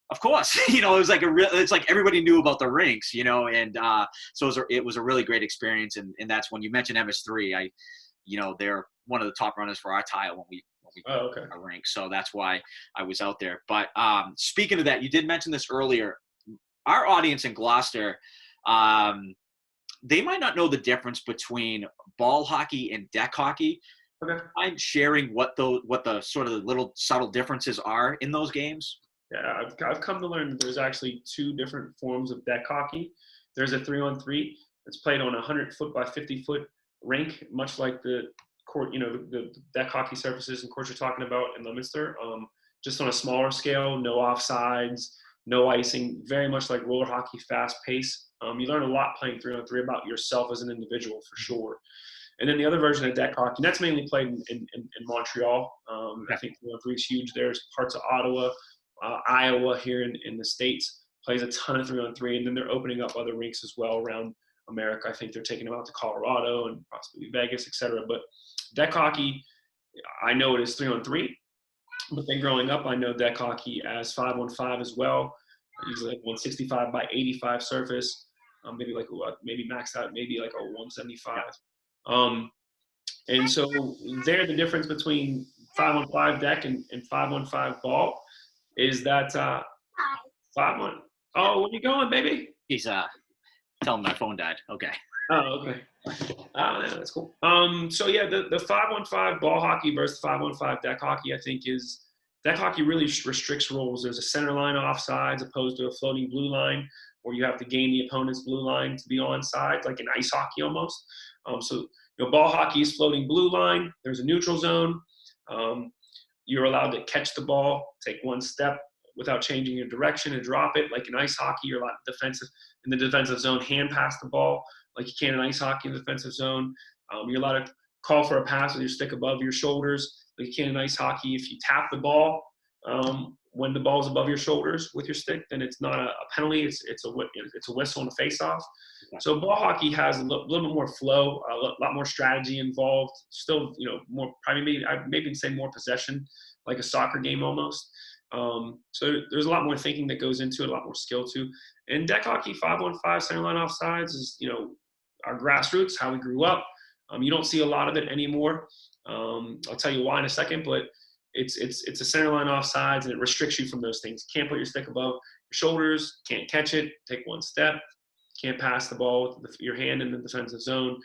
of course. It was like it's like everybody knew about the rinks, and so it was a really great experience. And that's when you mentioned MS3, they're one of the top runners for our tile when we okay. our rink. So that's why I was out there. But speaking of that, you did mention this earlier. Our audience in Gloucester, they might not know the difference between ball hockey and deck hockey. Okay. I'm sharing what the sort of little subtle differences are in those games. Yeah, I've come to learn that there's actually 2 different forms of deck hockey. There's a 3-on-3 that's played on a 100-foot by 50-foot rink, much like the court, the deck hockey surfaces and courts you're talking about in Leominster. Just on a smaller scale, no offsides, no icing, very much like roller hockey, fast pace. You learn a lot playing 3-on-3 about yourself as an individual, for sure. And then the other version of deck hockey, and that's mainly played in Montreal. I think 3-on-3 is huge. There's parts of Ottawa, Iowa here in the States plays a ton of 3-on-3, and then they're opening up other rinks as well around America. I think they're taking them out to Colorado and possibly Vegas, etc. But deck hockey, I know it is 3-on-3, but then growing up, I know deck hockey as 5-on-5 as well. Usually like 165 by 85 surface, maybe maxed out, maybe like a 175. And so there, the difference between 5-on-5 deck and 5-on-5 ball is that 5-on. Oh, where you going, baby? He's telling me my phone died. Okay. Oh, okay. Yeah, that's cool. So yeah, the 5-on-5 ball hockey versus 5-on-5 deck hockey, I think deck hockey really restricts rules. There's a center line offsides opposed to a floating blue line, where you have to gain the opponent's blue line to be onside, like in ice hockey almost. So ball hockey is floating blue line. There's a neutral zone. You're allowed to catch the ball, take one step without changing your direction and drop it. Like in ice hockey, you're allowed in the defensive zone, hand pass the ball like you can in ice hockey in the defensive zone. You're allowed to call for a pass with your stick above your shoulders like you can in ice hockey. If you tap the ball when the ball's above your shoulders with your stick, then it's not a penalty. It's a whistle and a face-off. So ball hockey has a little bit more flow, a lot more strategy involved. Still, more probably maybe say more possession, like a soccer game almost. So there's a lot more thinking that goes into it, a lot more skill too. And deck hockey, 5-on-5 center line offsides is our grassroots, how we grew up. You don't see a lot of it anymore. I'll tell you why in a second, but it's a center line offsides, and it restricts you from those things. Can't put your stick above your shoulders, can't catch it, take one step, can't pass the ball with your hand in the defensive zone.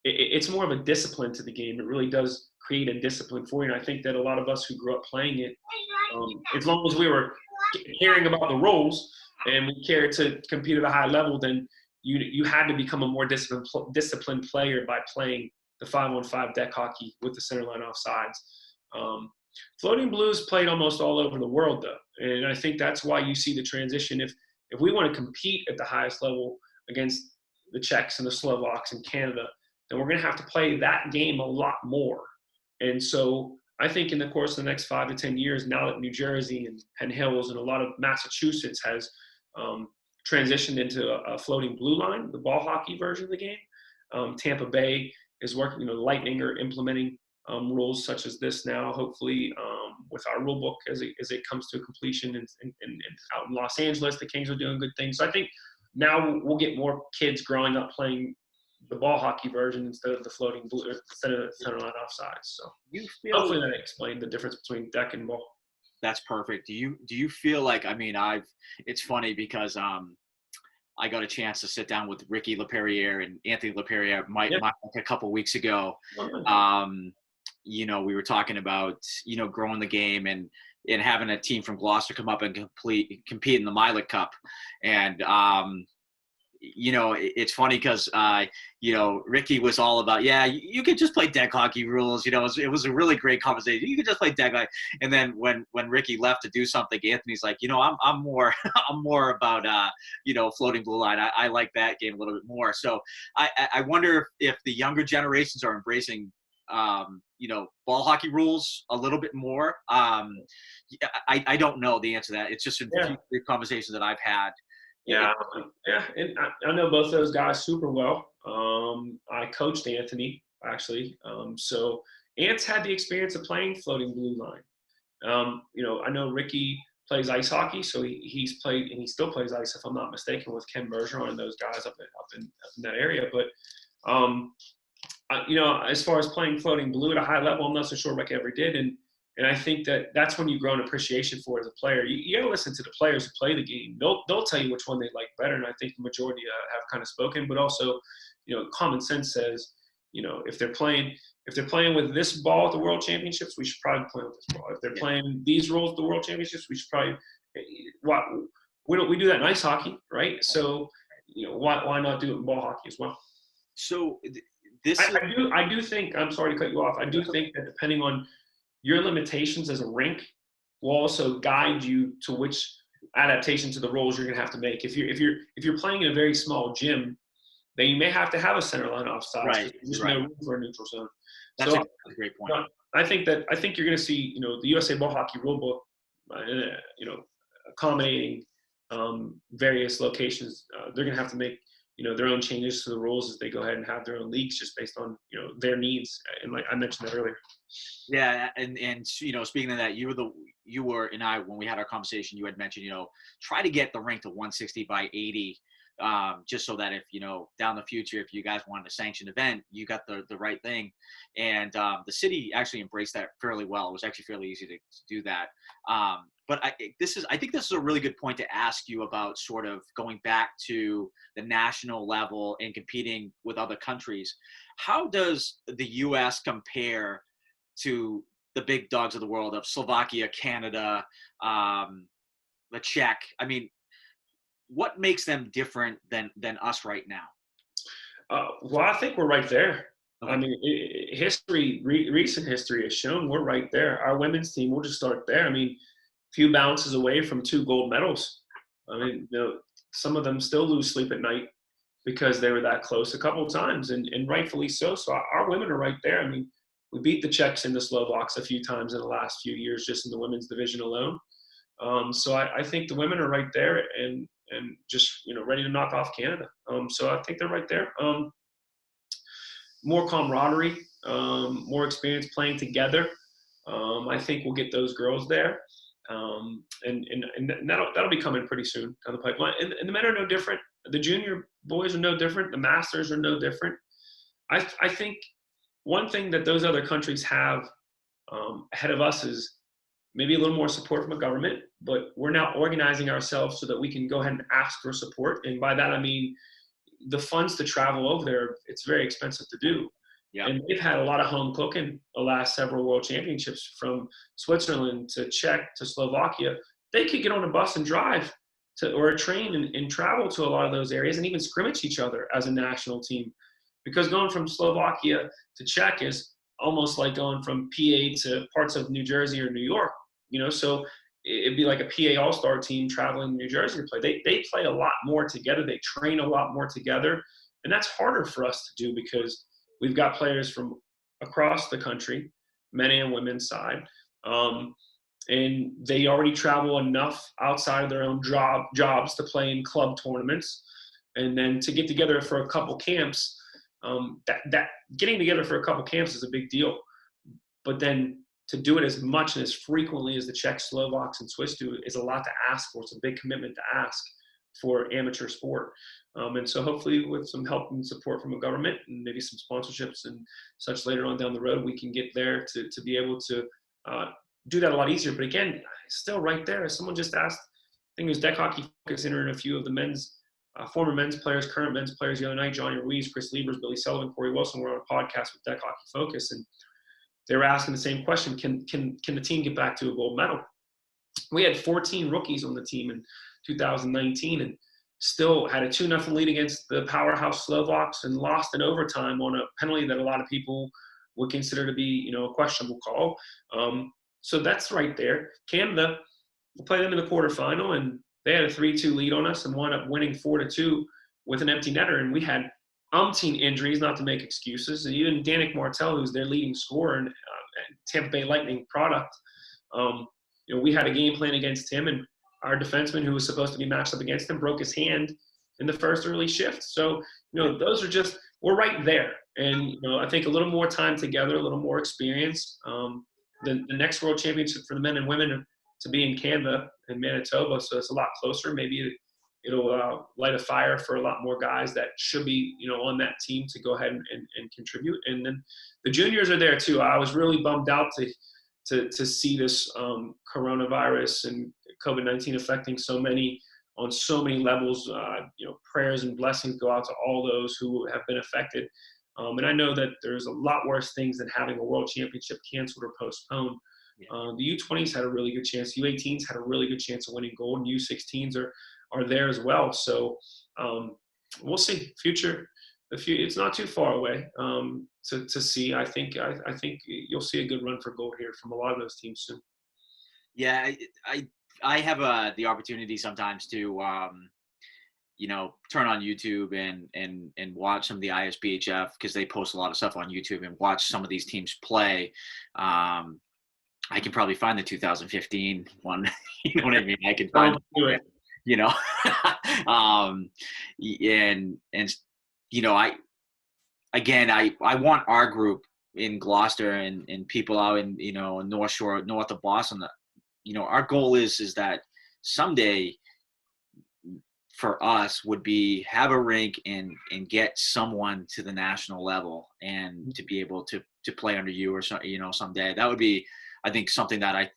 It's more of a discipline to the game. It really does create a discipline for you. And I think that a lot of us who grew up playing it, as long as we were caring about the rules and we cared to compete at a high level, then you had to become a more disciplined player by playing the 5-on-5 deck hockey with the center line offsides. Floating blues played almost all over the world, though, and I think that's why you see the transition. If we want to compete at the highest level against the Czechs and the Slovaks and Canada, then we're going to have to play that game a lot more. And so I think in the course of the next 5 to 10 years, now that New Jersey and Penn Hills and a lot of Massachusetts has transitioned into a floating blue line, the ball hockey version of the game, Tampa Bay is working, Lightning are implementing rules such as this now, hopefully with our rule book as it comes to completion. And out in Los Angeles, the Kings are doing good things. So I think now we'll get more kids growing up playing the ball hockey version instead of the floating blue, instead of the center line offsides. So hopefully that explained the difference between deck and ball. That's perfect. Do you feel like, it's funny because I got a chance to sit down with Ricky LaPerriere and Anthony LaPerriere a couple weeks ago. We were talking about, growing the game and having a team from Gloucester come up and compete in the Milet Cup. And it's funny because, Ricky was all about, yeah, you could just play deck hockey rules. It was a really great conversation. You could just play deck hockey. And then when Ricky left to do something, Anthony's like, I'm more, I'm more about, floating blue line. I like that game a little bit more. So I wonder if the younger generations are embracing, ball hockey rules a little bit more. I don't know the answer to that. It's just a Yeah. few conversations that I've had. Yeah, and I know both those guys super well. I coached Anthony actually, so Ant's had the experience of playing floating blue line. I know Ricky plays ice hockey, so he's played and he still plays ice, if I'm not mistaken, with Ken Bergeron and those guys up in that area. But as far as playing floating blue at a high level, I'm not so sure Ricky ever did, and I think that's when you grow an appreciation for it as a player. You got to listen to the players who play the game. They'll tell you which one they like better, and I think the majority have kind of spoken. But also, common sense says, if they're playing with this ball at the World Championships, we should probably play with this ball. If they're playing these rules at the World Championships, we should probably. We do that in ice hockey, right? So, why not do it in ball hockey as well? So I do think. I'm sorry to cut you off. I do think that depending on your limitations as a rink will also guide you to which adaptation to the roles you're going to have to make. If you're playing in a very small gym, then you may have to have a center line offside. Right. There's no room for a neutral zone. That's a great point. I think you're going to see the USA Ball Hockey Rulebook, accommodating various locations. They're going to have to make their own changes to the rules as they go ahead and have their own leagues just based on their needs. And like I mentioned that earlier. Yeah, and speaking of that, you were and I, when we had our conversation, you had mentioned try to get the rink to 160 by 80, just so that if down the future, if you guys wanted a sanctioned event, you got the right thing. And the city actually embraced that fairly well. It was actually fairly easy to do that. But I think this is a really good point to ask you about, sort of going back to the national level and competing with other countries. How does the U.S. compare to the big dogs of the world of Slovakia, Canada, the Czech? I mean, what makes them different than us right now? Well, I think we're right there. Okay. I mean, recent history has shown we're right there. Our women's team, we'll just start there. I mean, few bounces away from 2 gold medals. I mean, some of them still lose sleep at night because they were that close a couple of times, and rightfully so. So our women are right there. I mean, we beat the Czechs and the Slovaks a few times in the last few years, just in the women's division alone. So I think the women are right there and just ready to knock off Canada. So I think they're right there. More camaraderie, more experience playing together. I think we'll get those girls there. And that'll be coming pretty soon down the pipeline. And the men are no different. The junior boys are no different. The masters are no different. I think one thing that those other countries have ahead of us is maybe a little more support from a government, but we're now organizing ourselves so that we can go ahead and ask for support. And by that, I mean the funds to travel over there, it's very expensive to do. Yeah. And they've had a lot of home cooking the last several world championships, from Switzerland to Czech to Slovakia. They could get on a bus and drive or a train and travel to a lot of those areas and even scrimmage each other as a national team. Because going from Slovakia to Czech is almost like going from PA to parts of New Jersey or New York, so it'd be like a PA all-star team traveling to New Jersey to play. They play a lot more together. They train a lot more together. And that's harder for us to do because we've got players from across the country, men and women's side, and they already travel enough outside of their own jobs to play in club tournaments. And then to get together for a couple camps, that getting together for a couple camps is a big deal. But then to do it as much and as frequently as the Czechs, Slovaks, and Swiss do is a lot to ask for. It's a big commitment to ask for amateur sport. And so hopefully with some help and support from a government and maybe some sponsorships and such later on down the road, we can get there to be able to do that a lot easier. But again, still right there. Someone just asked, I think it was Deck Hockey Focus interviewing a few of the men's, former men's players, current men's players the other night. Johnny Ruiz, Chris Liebers, Billy Sullivan, Corey Wilson were on a podcast with Deck Hockey Focus, and they were asking the same question: Can the team get back to a gold medal? We had 14 rookies on the team in 2019, and still had a 2-0 lead against the powerhouse Slovaks and lost in overtime on a penalty that a lot of people would consider to be, a questionable call. So that's right there. Canada, we played them in the quarterfinal, and they had a 3-2 lead on us and wound up winning 4-2 with an empty netter. And we had umpteen injuries, not to make excuses. And even Danik Martel, who's their leading scorer and Tampa Bay Lightning product, we had a game plan against him, and our defenseman, who was supposed to be matched up against him, broke his hand in the first early shift. So, those are just, we're right there. And, I think a little more time together, a little more experience. The next World Championship for the men and women to be in Canada and Manitoba, so it's a lot closer. Maybe it'll light a fire for a lot more guys that should be, on that team to go ahead and contribute. And then the juniors are there too. I was really bummed out to see this coronavirus and COVID-19 affecting so many on so many levels. Prayers and blessings go out to all those who have been affected. And I know that there's a lot worse things than having a world championship canceled or postponed. Yeah. The U20s had a really good chance. U18s had a really good chance of winning gold, and U16s are there as well. So we'll see. It's not too far away to see. I think you'll see a good run for gold here from a lot of those teams soon. Yeah, I have the opportunity sometimes to turn on YouTube and watch some of the ISBHF, because they post a lot of stuff on YouTube, and watch some of these teams play. I can probably find the 2015 one. You know what I mean? I can find it. I want our group in Gloucester and people out in North Shore, north of Boston. Our goal is that someday for us would be have a rink and get someone to the national level and to be able to play under you or someday. That would be, I think, something that I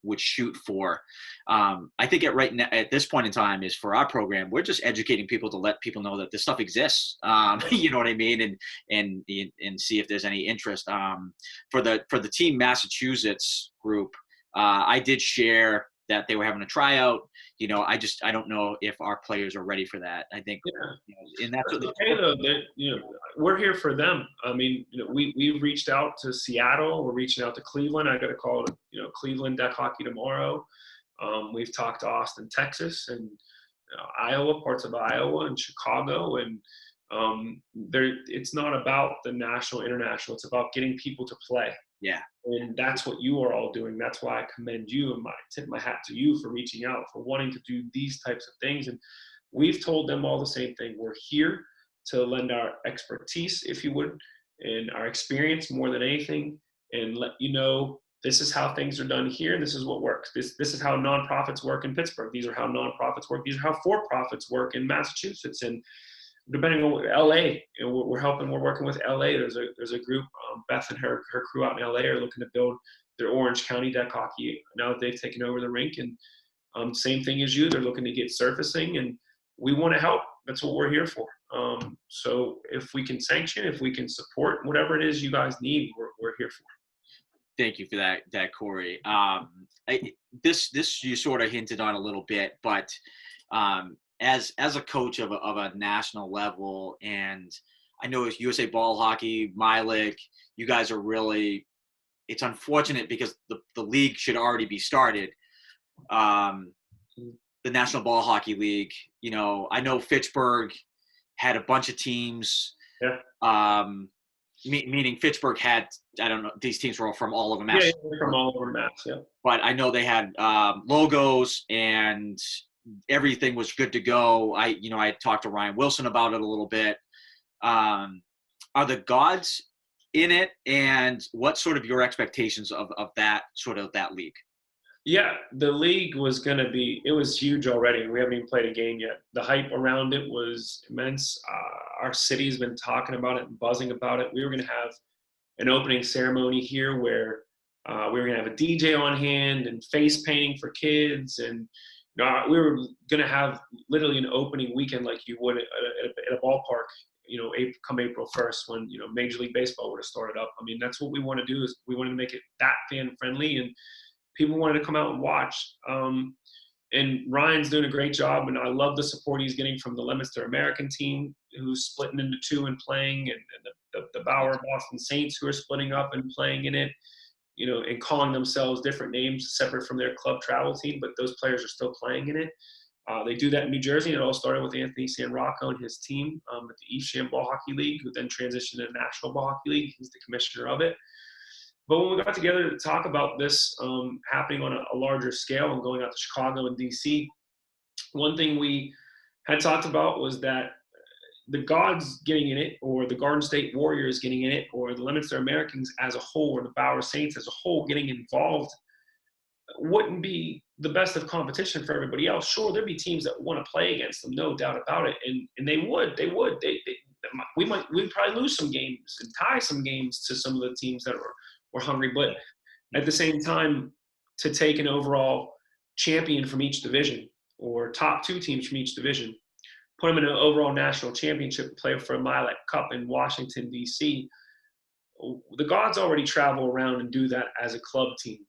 would shoot for. I think at this point in time is for our program, we're just educating people to let people know that this stuff exists. You know what I mean? And see if there's any interest. For the Team Massachusetts group, I did share that they were having a tryout. I don't know if our players are ready for that. I think, and that's what we're here for them. I mean, we've reached out to Seattle. We're reaching out to Cleveland. I got to call Cleveland Deck Hockey tomorrow. We've talked to Austin, Texas, and Iowa, parts of Iowa, and Chicago. And it's not about the national, international. It's about getting people to play. Yeah. And that's what you are all doing. That's why I commend you and tip my hat to you for reaching out, for wanting to do these types of things. And we've told them all the same thing. We're here to lend our expertise, if you would, and our experience more than anything, and let you know this is how things are done here, and this is what works. This is how nonprofits work in Pittsburgh. These are how nonprofits work. These are how for-profits work in Massachusetts. And depending on LA, we're working with LA. There's a group, Beth and her crew out in LA are looking to build their Orange County deck hockey now that they've taken over the rink. And same thing as you, they're looking to get surfacing, and we want to help. That's what we're here for. So if we can sanction, if we can support, whatever it is you guys need, we're here for. Thank you for that, Cory. This you sort of hinted on a little bit, but as a coach of a national level, and I know it's USA Ball Hockey, Milik, you guys are really, it's unfortunate because the league should already be started. The National Ball Hockey League, I know Fitchburg had a bunch of teams. Yeah. Meaning Fitchburg had, I don't know, these teams were from all over Mass. Yeah, from all over Mass, yeah. But I know they had logos and everything was good to go. I talked to Ryan Wilson about it a little bit. Are the gods in it, and what sort of your expectations of that league? Yeah, the league was going to be – it was huge already. We haven't even played a game yet. The hype around it was immense. Our city's been talking about it and buzzing about it. We were going to have an opening ceremony here where we were going to have a DJ on hand and face painting for kids. And we were going to have literally an opening weekend like you would at a ballpark, come April 1st when, Major League Baseball would have started up. I mean, that's what we want to do, is we wanted to make it that fan-friendly, and people wanted to come out and watch. and Ryan's doing a great job, and I love the support he's getting from the Leominster American team, who's splitting into two and playing, and the Bauer Boston Saints, who are splitting up and playing in it, and calling themselves different names separate from their club travel team, but those players are still playing in it. They do that in New Jersey, and it all started with Anthony San Rocco and his team at the Evesham Ball Hockey League, who then transitioned to the National Ball Hockey League. He's the commissioner of it. But when we got together to talk about this happening on a larger scale and going out to Chicago and DC, one thing we had talked about was that the Gods getting in it, or the Garden State Warriors getting in it, or the Leominster Americans as a whole, or the Bauer Saints as a whole getting involved wouldn't be the best of competition for everybody else. Sure, there'd be teams that want to play against them, no doubt about it, and they would. We'd probably lose some games and tie some games to some of the teams that were hungry, but at the same time, to take an overall champion from each division, or top two teams from each division, put them in an overall national championship, play for a Milat Cup in Washington, D.C. The Gods already travel around and do that as a club team.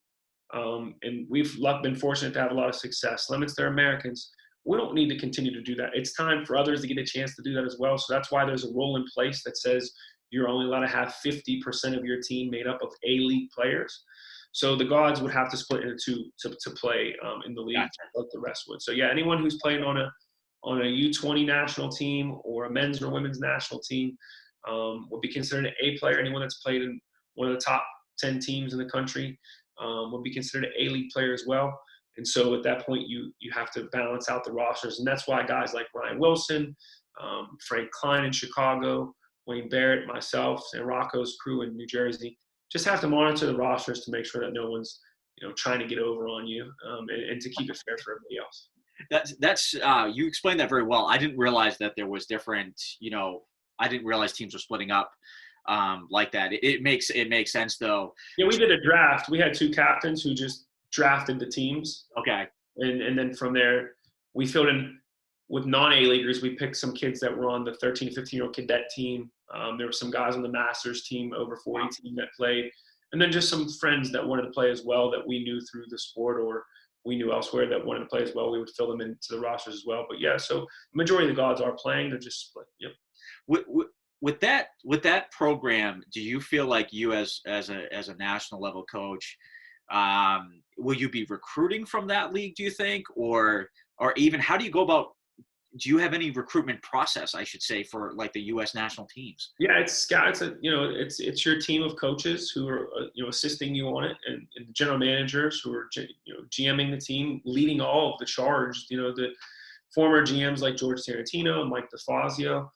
And we've been fortunate to have a lot of success. Leominster Americans, we don't need to continue to do that. It's time for others to get a chance to do that as well. So that's why there's a rule in place that says you're only allowed to have 50% of your team made up of A-League players. So the Gods would have to split into two to play in the league, like the rest would. So yeah, anyone who's playing on a U20 national team or a men's or women's national team would be considered an A player. Anyone that's played in one of the top 10 teams in the country would be considered an A-League player as well. And so at that point, you have to balance out the rosters. And that's why guys like Ryan Wilson, Frank Klein in Chicago, Wayne Barrett, myself, San Rocco's crew in New Jersey, just have to monitor the rosters to make sure that no one's trying to get over on you, and to keep it fair for everybody else. That's you explained that very well. I didn't realize that there was different, I didn't realize teams were splitting up like that. It makes sense though. Yeah, we did a draft. We had two captains who just drafted the teams. Okay. And then from there, we filled in with non-A-Leaguers. We picked some kids that were on the 13 to 15-year-old cadet team. There were some guys on the Masters team, over 40 team that played. And then just some friends that wanted to play as well that we knew through the sport, or we knew elsewhere that wanted to play as well. We would fill them into the rosters as well. But yeah, so the majority of the Gods are playing. They're just split. Yep. With that program, do you feel like you as a national level coach, will you be recruiting from that league, do you think, or even how do you go about? Do you have any recruitment process, I should say, for like the U.S. national teams? Yeah, it's your team of coaches who are assisting you on it, and general managers who are GMing the team, leading all of the charge. The former GMs like George Tarantino and Mike DeFazio,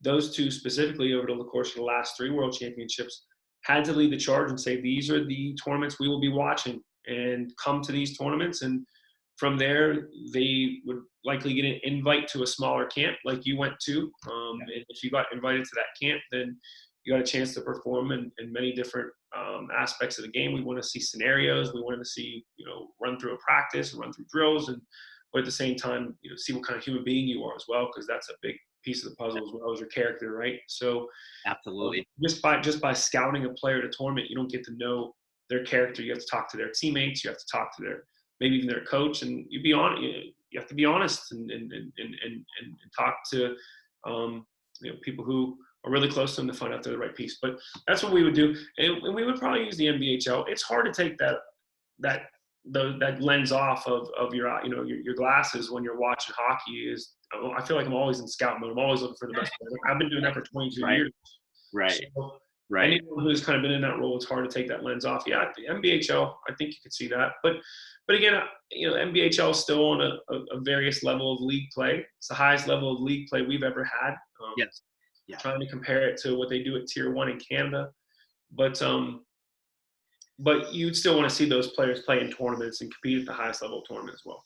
those two specifically over the course of the last 3 World Championships had to lead the charge and say, these are the tournaments we will be watching, and come to these tournaments. And from there, they would likely get an invite to a smaller camp like you went to. And if you got invited to that camp, then you got a chance to perform in many different aspects of the game. We want to see scenarios. We wanted to see, run through a practice, run through drills, but at the same time, see what kind of human being you are as well, because that's a big piece of the puzzle as well as your character, right? So absolutely, just by scouting a player at a tournament, you don't get to know their character. You have to talk to their teammates. You have to talk to maybe even their coach, and you have to be honest and talk to people who are really close to them to find out they're the right piece. But that's what we would do, and we would probably use the NBHL. It's hard to take that lens off of your glasses when you're watching hockey. I feel like I'm always in scout mode. I'm always looking for the best player. I've been doing that for 22 years. Right. So right. Anyone who's kind of been in that role, it's hard to take that lens off. Yeah, the NBHL, I think you could see that. But again, NBHL is still on a various level of league play. It's the highest level of league play we've ever had. Yes. Yeah. Trying to compare it to what they do at Tier 1 in Canada. But you'd still want to see those players play in tournaments and compete at the highest level of tournament as well.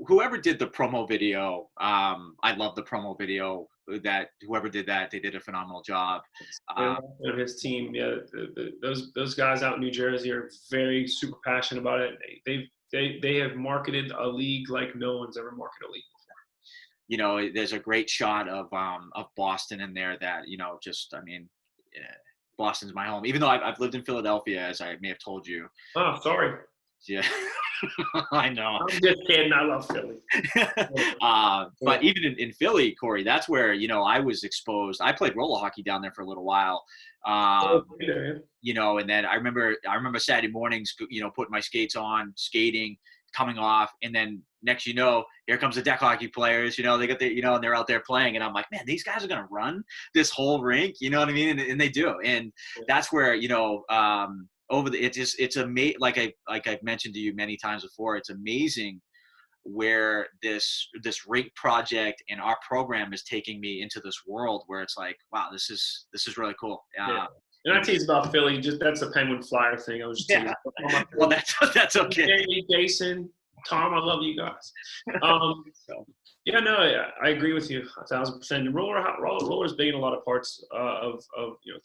Whoever did the promo video, I love the promo video. That whoever did that, they did a phenomenal job. His team, yeah, those guys out in New Jersey are very super passionate about it. They have marketed a league like no one's ever marketed a league before. There's a great shot of Boston in there that Boston's my home. Even though I've lived in Philadelphia, as I may have told you. Oh, sorry. Yeah. I know. I'm just kidding. I love Philly. But even in Philly, Corey, that's where, I was exposed. I played roller hockey down there for a little while. And then I remember Saturday mornings, putting my skates on, skating, coming off, and then next, here comes the deck hockey players, they got and they're out there playing, and I'm like, man, these guys are going to run this whole rink, you know what I mean? And they do. And that's where, it's amazing. Like I've mentioned to you many times before, it's amazing where this rink project and our program is taking me into this world where it's like, wow, this is really cool. Yeah. And I tease about Philly. That's a Penguin Flyer thing. I was just teasing. Well, that's okay. Jamie, Jason, Tom, I love you guys. I agree with you 1,000%. And roller is big in a lot of parts of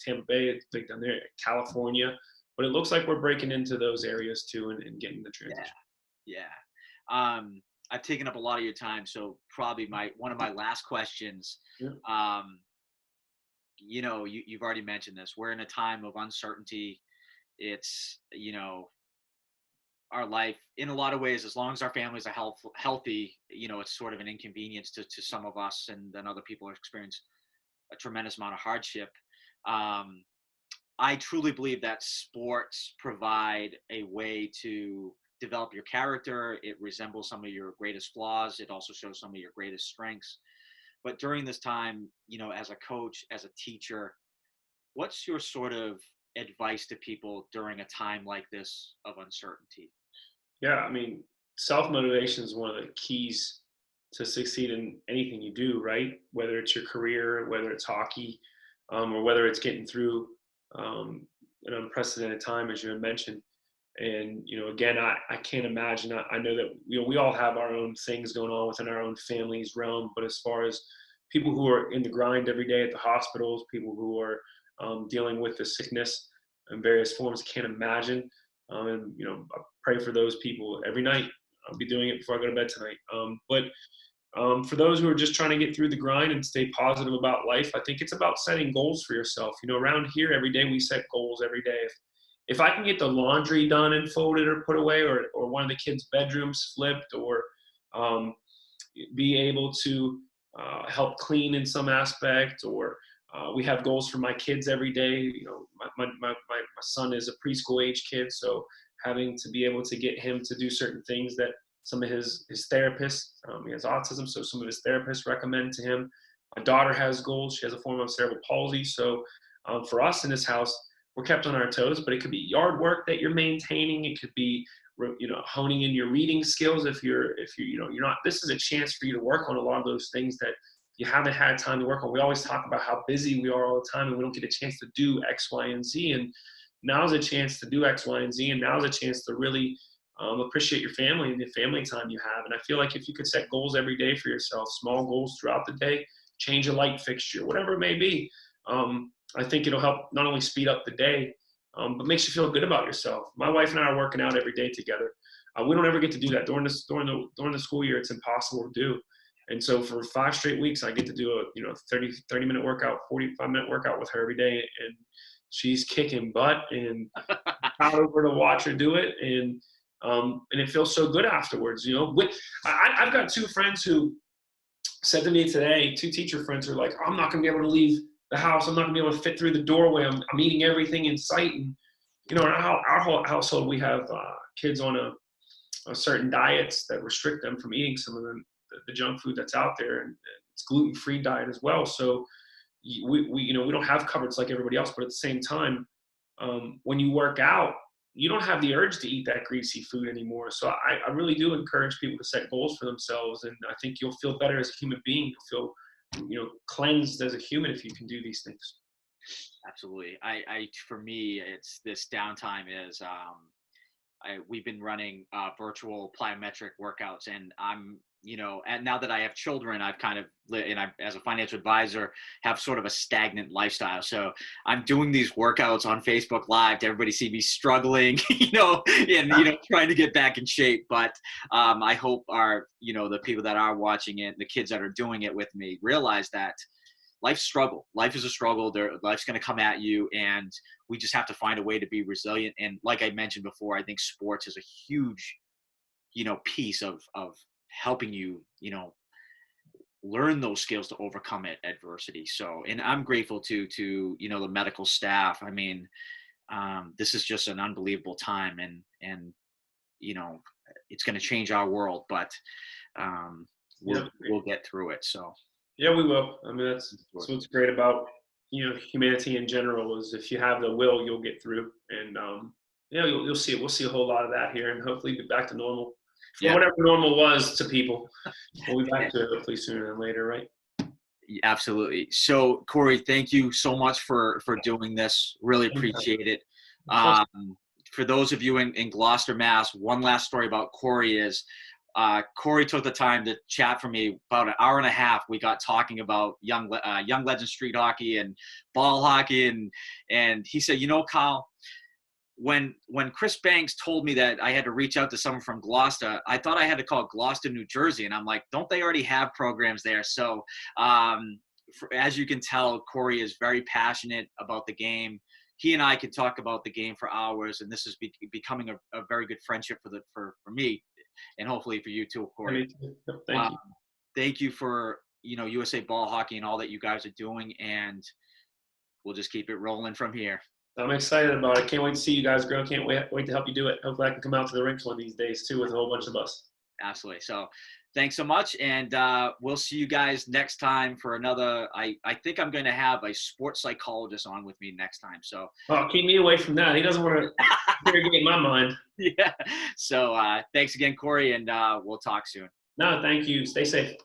Tampa Bay. It's big down there, California. But it looks like we're breaking into those areas too and getting the transition. Yeah. I've taken up a lot of your time, so probably one of my last questions. Yeah. You've already mentioned this. We're in a time of uncertainty. It's, our life in a lot of ways, as long as our families are healthy, it's sort of an inconvenience to some of us, and then other people experience a tremendous amount of hardship. I truly believe that sports provide a way to develop your character. It resembles some of your greatest flaws. It also shows some of your greatest strengths. But during this time, as a coach, as a teacher, what's your sort of advice to people during a time like this of uncertainty? Yeah, I mean, self-motivation is one of the keys to succeed in anything you do, right? Whether it's your career, whether it's hockey, or whether it's getting through an unprecedented time, as you had mentioned. And, again, I can't imagine. I know that, we all have our own things going on within our own family's realm. But as far as people who are in the grind every day at the hospitals, people who are dealing with the sickness in various forms, can't imagine. And, I pray for those people every night. I'll be doing it before I go to bed tonight. But for those who are just trying to get through the grind and stay positive about life, I think it's about setting goals for yourself. Around here every day we set goals every day. If I can get the laundry done and folded or put away, or one of the kids' bedrooms flipped, or be able to help clean in some aspect, or we have goals for my kids every day. My son is a preschool age kid, so having to be able to get him to do certain things that some of his therapists, he has autism, so some of his therapists recommend to him. My daughter has goals. She has a form of cerebral palsy. So for us in this house, we're kept on our toes, but it could be yard work that you're maintaining. It could be, honing in your reading skills. If you're not, this is a chance for you to work on a lot of those things that you haven't had time to work on. We always talk about how busy we are all the time and we don't get a chance to do X, Y, and Z. And now's a chance to do X, Y, and Z. And now's a chance to really appreciate your family and the family time you have. And I feel like if you could set goals every day for yourself, small goals throughout the day, change a light fixture, whatever it may be, I think it'll help not only speed up the day, but makes you feel good about yourself. My wife and I are working out every day together. We don't ever get to do that during the school year. It's impossible to do. And so for 5 straight weeks, I get to do a 30-minute workout, 45-minute workout with her every day, and she's kicking butt, and I'm proud of her to watch her do it, and it feels so good afterwards. I've got 2 friends who said to me today, 2 teacher friends who are like, I'm not going to be able to leave the house. I'm not going to be able to fit through the doorway. I'm eating everything in sight. And, in our whole household, we have kids on a certain diets that restrict them from eating some of the junk food that's out there. And it's gluten-free diet as well. So we don't have cupboards like everybody else, but at the same time, when you work out, you don't have the urge to eat that greasy food anymore. So I really do encourage people to set goals for themselves. And I think you'll feel better as a human being. You'll feel, cleansed as a human if you can do these things. Absolutely. For me, it's this downtime is, we've been running virtual plyometric workouts, and and now that I have children, I've kind of, and I, as a financial advisor, have sort of a stagnant lifestyle. So I'm doing these workouts on Facebook Live to everybody see me struggling, trying to get back in shape. But I hope the people that are watching it, the kids that are doing it with me, realize that life's struggle. Life is a struggle. Life's going to come at you, and we just have to find a way to be resilient. And like I mentioned before, I think sports is a huge, piece of helping you, learn those skills to overcome adversity. So, and I'm grateful to the medical staff. I mean, this is just an unbelievable time, and it's going to change our world, but we'll get through it. So yeah, we will. I mean, that's what's great about humanity in general, is if you have the will, you'll get through. And you'll see it. We'll see a whole lot of that here, and hopefully get back to normal. Yeah. Whatever normal was to people, we'll be back to it hopefully sooner than later, right? Absolutely. So, Cory, thank you so much for doing this. Really appreciate it. For those of you in Gloucester, Mass, one last story about Cory is Cory took the time to chat for me about an hour and a half. We got talking about young legend street hockey and ball hockey, and he said, Kyle, when Chris Banks told me that I had to reach out to someone from Gloucester, I thought I had to call Gloucester, New Jersey. And I'm like, don't they already have programs there? So as you can tell, Cory is very passionate about the game. He and I could talk about the game for hours, and this is becoming a very good friendship for me, and hopefully for you too, Cory. Thank you. Thank you for USA Ball Hockey and all that you guys are doing, and we'll just keep it rolling from here. I'm excited about it. Can't wait to see you guys grow. Can't wait to help you do it. Hopefully I can come out to the rinks one of these days too with a whole bunch of us. Absolutely. So thanks so much. And we'll see you guys next time for another, I think I'm going to have a sports psychologist on with me next time. So keep me away from that. He doesn't want to irrigate my mind. Yeah. So thanks again, Cory, and we'll talk soon. No, thank you. Stay safe.